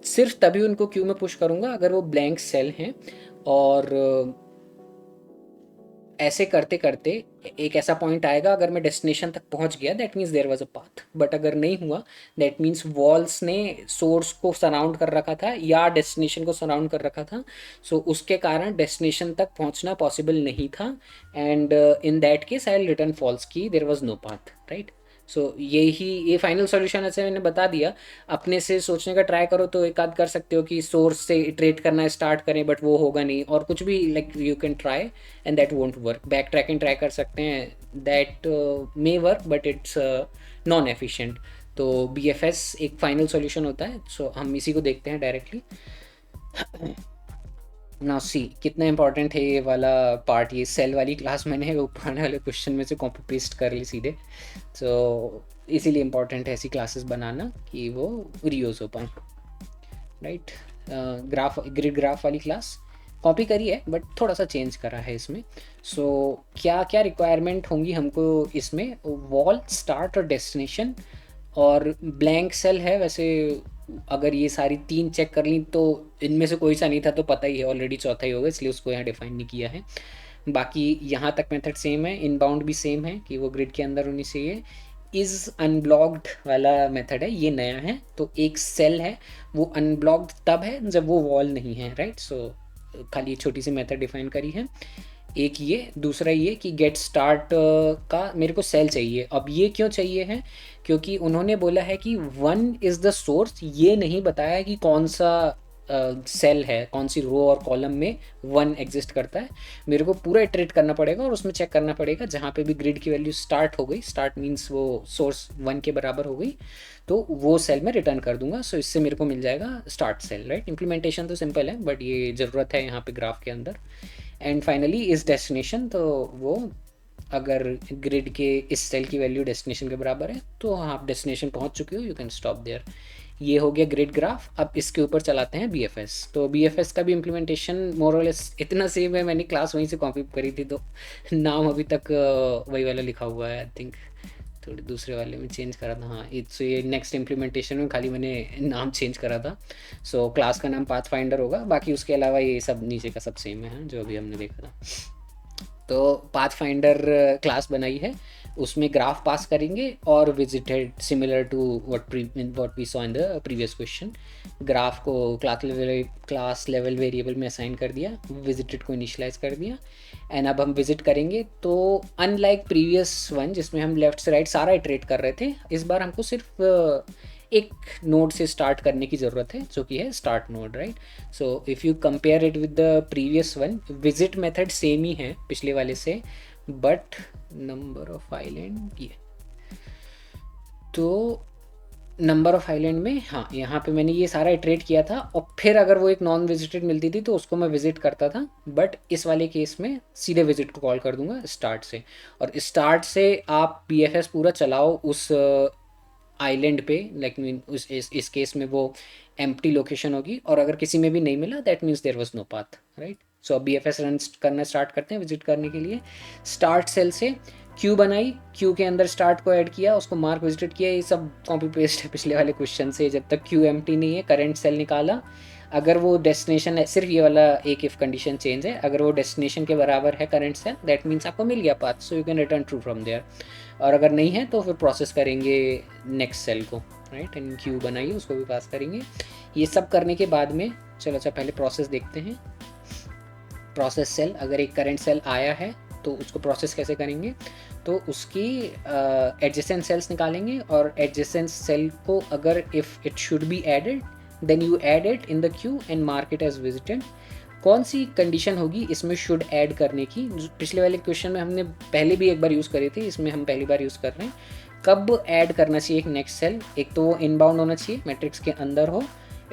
सिर्फ तभी उनको क्यू में पुश करूँगा अगर वो ब्लैंक सेल हैं। और ऐसे करते करते एक ऐसा पॉइंट आएगा, अगर मैं डेस्टिनेशन तक पहुंच गया that means there was a path, but अगर नहीं हुआ दैट मीन्स वॉल्स ने सोर्स को सराउंड कर रखा था या डेस्टिनेशन को सराउंड कर रखा था। सो उसके कारण डेस्टिनेशन तक पहुंचना पॉसिबल नहीं था, and in that case I will return false की there was no path, right. So ये फाइनल सॉल्यूशन ऐसे मैंने बता दिया। अपने से सोचने का ट्राई करो तो एक आध कर सकते हो कि सोर्स से इटरेट करना स्टार्ट करें, बट वो होगा नहीं, और कुछ भी like you can try and that won't work. Back tracking try कर सकते हैं, that may work but it's non efficient. तो BFS एक फाइनल सॉल्यूशन होता है, सो हम इसी को देखते हैं डायरेक्टली। ना सी कितना इंपॉर्टेंट है ये वाला पार्ट, ये सेल वाली क्लास मैंने ऊपर वाले क्वेश्चन में से कॉपी पेस्ट कर ली सीधे। तो इसीलिए इम्पॉर्टेंट है ऐसी क्लासेस बनाना कि वो रीयूज हो पाए, राइट। ग्राफ ग्रिड ग्राफ वाली क्लास कॉपी करी है बट थोड़ा सा चेंज करा है इसमें। सो क्या क्या रिक्वायरमेंट होंगी हमको इसमें, वॉल, स्टार्ट और डेस्टिनेशन, और ब्लैंक सेल है। वैसे अगर ये सारी 3 चेक कर ली तो इनमें से कोई सा नहीं था तो पता ही है ऑलरेडी चौथा ही होगा, इसलिए उसको यहाँ डिफाइन नहीं किया है। बाकी यहाँ तक मेथड सेम है, इनबाउंड भी सेम है कि वो ग्रिड के अंदर होनी चाहिए। इज़ अनब्लॉक्ड वाला मेथड है, ये नया है। तो एक सेल है वो अनब्लॉक्ड तब है जब वो वॉल नहीं है, राइट। सो खाली छोटी सी मेथड डिफाइन करी है। एक ये, दूसरा ये कि गेट स्टार्ट का मेरे को सेल चाहिए। अब ये क्यों चाहिए है, क्योंकि उन्होंने बोला है कि 1 इज़ द सोर्स, ये नहीं बताया कि कौन सा सेल है, कौन सी रो और कॉलम में 1 एग्जिस्ट करता है। मेरे को पूरा इटरेट करना पड़ेगा और उसमें चेक करना पड़ेगा जहाँ पे भी ग्रिड की वैल्यू स्टार्ट हो गई, स्टार्ट मीन्स वो सोर्स 1 के बराबर हो गई, तो वो सेल में रिटर्न कर दूंगा। सो इससे मेरे को मिल जाएगा स्टार्ट सेल, राइट। इंप्लीमेंटेशन तो सिंपल है बट ये ज़रूरत है यहाँ पे ग्राफ के अंदर। एंड फाइनली इस डेस्टिनेशन, तो वो अगर ग्रिड के इस सेल की वैल्यू डेस्टिनेशन के बराबर है तो आप डेस्टिनेशन पहुंच चुके हो, यू कैन स्टॉप देयर। ये हो गया ग्रिड ग्राफ। अब इसके ऊपर चलाते हैं BFS। तो BFS का भी इम्प्लीमेंटेशन मोर और लेस इतना सेम है, मैंने क्लास वहीं से कॉपी करी थी, तो नाम अभी तक वही वाला लिखा हुआ है। आई थिंक थोड़े दूसरे वाले में चेंज करा था, हाँ। सो ये नेक्स्ट इम्प्लीमेंटेशन में खाली मैंने नाम चेंज करा था। सो क्लास का नाम पाथ फाइंडर होगा, बाकी उसके अलावा ये सब नीचे का सब सेम है जो अभी हमने देखा था। तो पाथ फाइंडर क्लास बनाई है, उसमें ग्राफ पास करेंगे और visited similar to what we saw in the previous question. Graph को क्लास लेवल वेरिएबल में असाइन कर दिया, विजिटेड को इनिशियलाइज कर दिया, एंड अब हम विजिट करेंगे। तो अनलाइक प्रीवियस वन जिसमें हम लेफ्ट से राइट सारा इटरेट कर रहे थे, इस बार हमको सिर्फ एक नोड से स्टार्ट करने की ज़रूरत है जो कि है start node, right. So if you compare it with the previous one, visit method same ही है पिछले वाले से, बट नंबर ऑफ आइलैंड ये, तो नंबर ऑफ आइलैंड में हाँ यहाँ पे मैंने ये सारा इटरेट किया था और फिर अगर वो एक नॉन विजिटेड मिलती थी तो उसको मैं विजिट करता था, बट इस वाले केस में सीधे विजिट को कॉल कर दूंगा स्टार्ट से, और स्टार्ट से आप BFS पूरा चलाओ उस आइलैंड पे, लाइक मीन इस केस में वो एम्प्टी लोकेशन होगी, और अगर किसी में भी नहीं मिला that means there was no path, right. So अब BFS रन करना स्टार्ट करते हैं विजिट करने के लिए। स्टार्ट सेल से क्यू बनाई, क्यू के अंदर स्टार्ट को ऐड किया, उसको मार्क विजिटेड किया, ये सब कॉपी पेस्ट है पिछले वाले क्वेश्चन से। जब तक क्यू एम्प्टी नहीं है करंट सेल निकाला, अगर वो डेस्टिनेशन है, सिर्फ ये वाला एक इफ कंडीशन चेंज है, अगर वो डेस्टिनेशन के बराबर है करंट सेल दैट मीन्स आपको मिल गया path, so you can return true from there, और अगर नहीं है तो फिर प्रोसेस करेंगे नेक्स्ट सेल को, राइट, एंड क्यू बनाइए उसको भी पास करेंगे। ये सब करने के बाद में चलो अच्छा पहले प्रोसेस देखते हैं। प्रोसेस सेल, अगर एक करंट सेल आया है तो उसको प्रोसेस कैसे करेंगे, तो उसकी एडजेसेंट सेल्स निकालेंगे, और एडजेसेंट सेल को अगर if it should be added then you add it in the queue and mark it as visited. कौन सी कंडीशन होगी इसमें शुड ऐड करने की, पिछले वाले क्वेश्चन में हमने पहले भी एक बार यूज़ करी थी, इसमें हम पहली बार यूज़ कर रहे हैं। कब ऐड करना चाहिए एक नेक्स्ट सेल, एक तो वो इनबाउंड होना चाहिए, मैट्रिक्स के अंदर हो,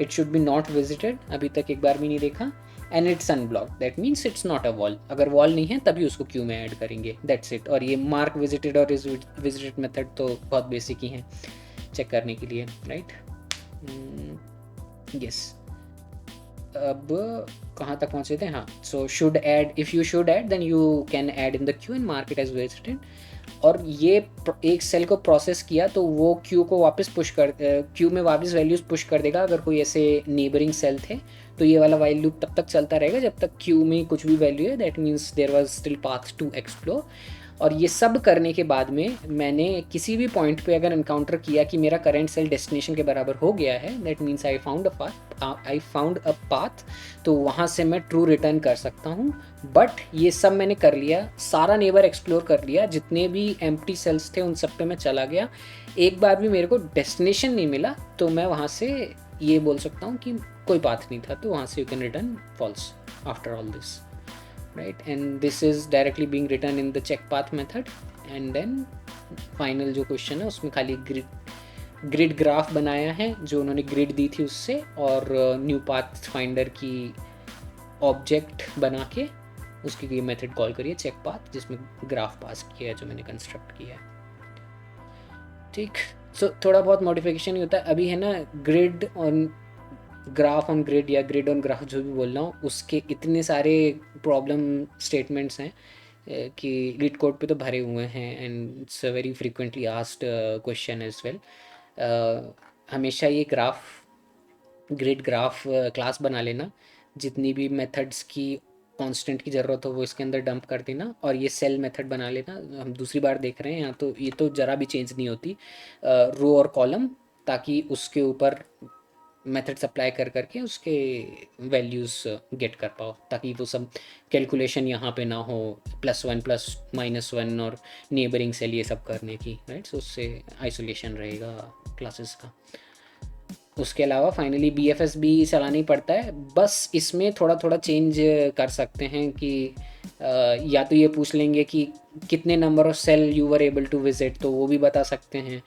it should B not visited, अभी तक एक बार भी नहीं देखा, and it's unblock, that means it's not a wall, अगर वॉल नहीं है तभी उसको क्यू में ऐड करेंगे, दैट्स इट। और ये मार्क विजिटेड और इज विजिटेड मेथड तो बहुत बेसिक ही हैं चेक करने के लिए, राइट। यस, अब कहाँ तक पहुँचे थे, हाँ, so should add, if you should add then you can add in the queue and mark it as visited. और ये एक सेल को प्रोसेस किया तो वो क्यू को वापस पुश कर, क्यू में वापस वैल्यूज़ पुश कर देगा, अगर कोई ऐसे नेबरिंग सेल थे तो ये वाला वाइल लूप तब तक चलता रहेगा जब तक क्यू में कुछ भी वैल्यू है, that means there was still path to explore. और ये सब करने के बाद में मैंने किसी भी पॉइंट पे अगर इनकाउंटर किया कि मेरा करंट सेल डेस्टिनेशन के बराबर हो गया है, that means I found a path, तो वहाँ से मैं ट्रू रिटर्न कर सकता हूँ। बट ये सब मैंने कर लिया, सारा नेबर एक्सप्लोर कर लिया, जितने भी एम्प्टी सेल्स थे उन सब पे मैं चला गया, एक बार भी मेरे को डेस्टिनेशन नहीं मिला, तो मैं वहाँ से ये बोल सकता हूँ कि कोई पाथ नहीं था, तो वहाँ से you can return false after all this, right, and this is directly being written in the check path method। and then final जो क्वेश्चन है उसमें खाली ग्रिड ग्राफ बनाया है जो उन्होंने ग्रिड दी थी उससे, और न्यू पाथ फाइंडर की ऑब्जेक्ट बना के उसकी ये मेथड कॉल करिए चेक पाथ, जिसमें ग्राफ पास किया है जो मैंने कंस्ट्रक्ट किया है, ठीक। सो थोड़ा बहुत मॉडिफिकेशन ही होता है अभी, है ना, grid on graph on grid या ग्रिड ऑन ग्राफ जो भी बोल रहा हूँ, उसके इतने सारे प्रॉब्लम स्टेटमेंट्स हैं कि गिट कोड पे तो भरे हुए हैं, and it's a very frequently asked question as well. हमेशा ये ग्रिड ग्राफ क्लास बना लेना, जितनी भी मेथड्स की कांस्टेंट की ज़रूरत हो वो इसके अंदर डंप कर देना, और ये सेल मेथड बना लेना। हम दूसरी बार देख रहे हैं यहाँ, तो ये तो ज़रा भी चेंज नहीं होती, रो और कॉलम, ताकि उसके ऊपर मेथड्स अप्लाई कर करके उसके वैल्यूज़ गेट कर पाओ, ताकि वो सब कैलकुलेशन यहाँ पे ना हो, +1 +-1 और नेबरिंग सेल ये सब करने की, राइट। सो उससे आइसोलेशन रहेगा क्लासेस का। उसके अलावा फाइनली BFS भी चलाना ही पड़ता है, बस इसमें थोड़ा थोड़ा चेंज कर सकते हैं कि या तो ये पूछ लेंगे कि कितने number of cell you were able to visit, तो वो भी बता सकते हैं,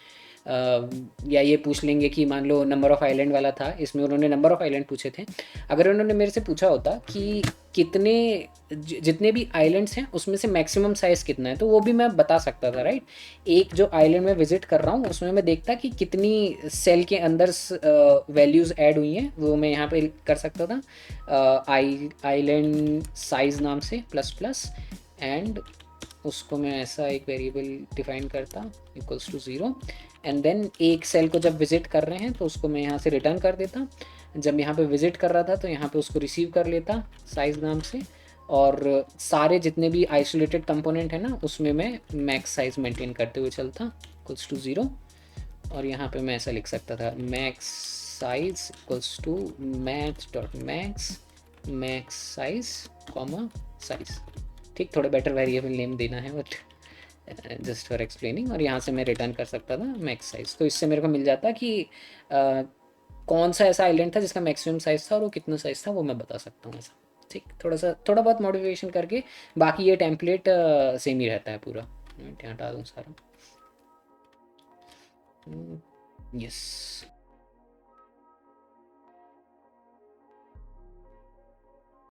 या ये पूछ लेंगे कि मान लो नंबर ऑफ़ आइलैंड वाला था, इसमें उन्होंने नंबर ऑफ़ आइलैंड पूछे थे, अगर उन्होंने मेरे से पूछा होता कि कितने जितने भी आइलैंड्स हैं उसमें से मैक्सिमम साइज़ कितना है, तो वो भी मैं बता सकता था, राइट। एक जो आइलैंड में विजिट कर रहा हूँ उसमें मैं देखता कि कितनी सेल के अंदर वैल्यूज़ ऐड हुई हैं, वो मैं यहाँ पे कर सकता था आइलैंड साइज़ नाम से ++, एंड उसको मैं ऐसा एक वेरिएबल डिफाइन करता =0, एंड देन एक सेल को जब विज़िट कर रहे हैं तो उसको मैं यहाँ से रिटर्न कर देता, जब यहाँ पे विज़िट कर रहा था तो यहाँ पे उसको रिसीव कर लेता साइज़ नाम से, और सारे जितने भी आइसोलेटेड कंपोनेंट है ना उसमें मैं मैक्स साइज मेंटेन करते हुए चलता इक्वल्स टू 0। और यहाँ पे मैं ऐसा लिख सकता था max size equals to max dot max max size comma size. ठीक, थोड़ा बेटर वेरिएबल नेम देना है बट जस्ट फॉर एक्सप्लेनिंग। और यहाँ से मैं रिटर्न कर सकता था मैक्स साइज, तो इससे मेरे को मिल जाता कि कौन सा ऐसा आइलैंड था जिसका मैक्सिमम साइज था और वो कितना साइज था वो मैं बता सकता हूँ ऐसा। ठीक, थोड़ा बहुत मॉडिफिकेशन करके, बाकी ये टेम्पलेट सेम ही रहता है पूरा। मैं यहाँ हटा दूँ सारा। यस।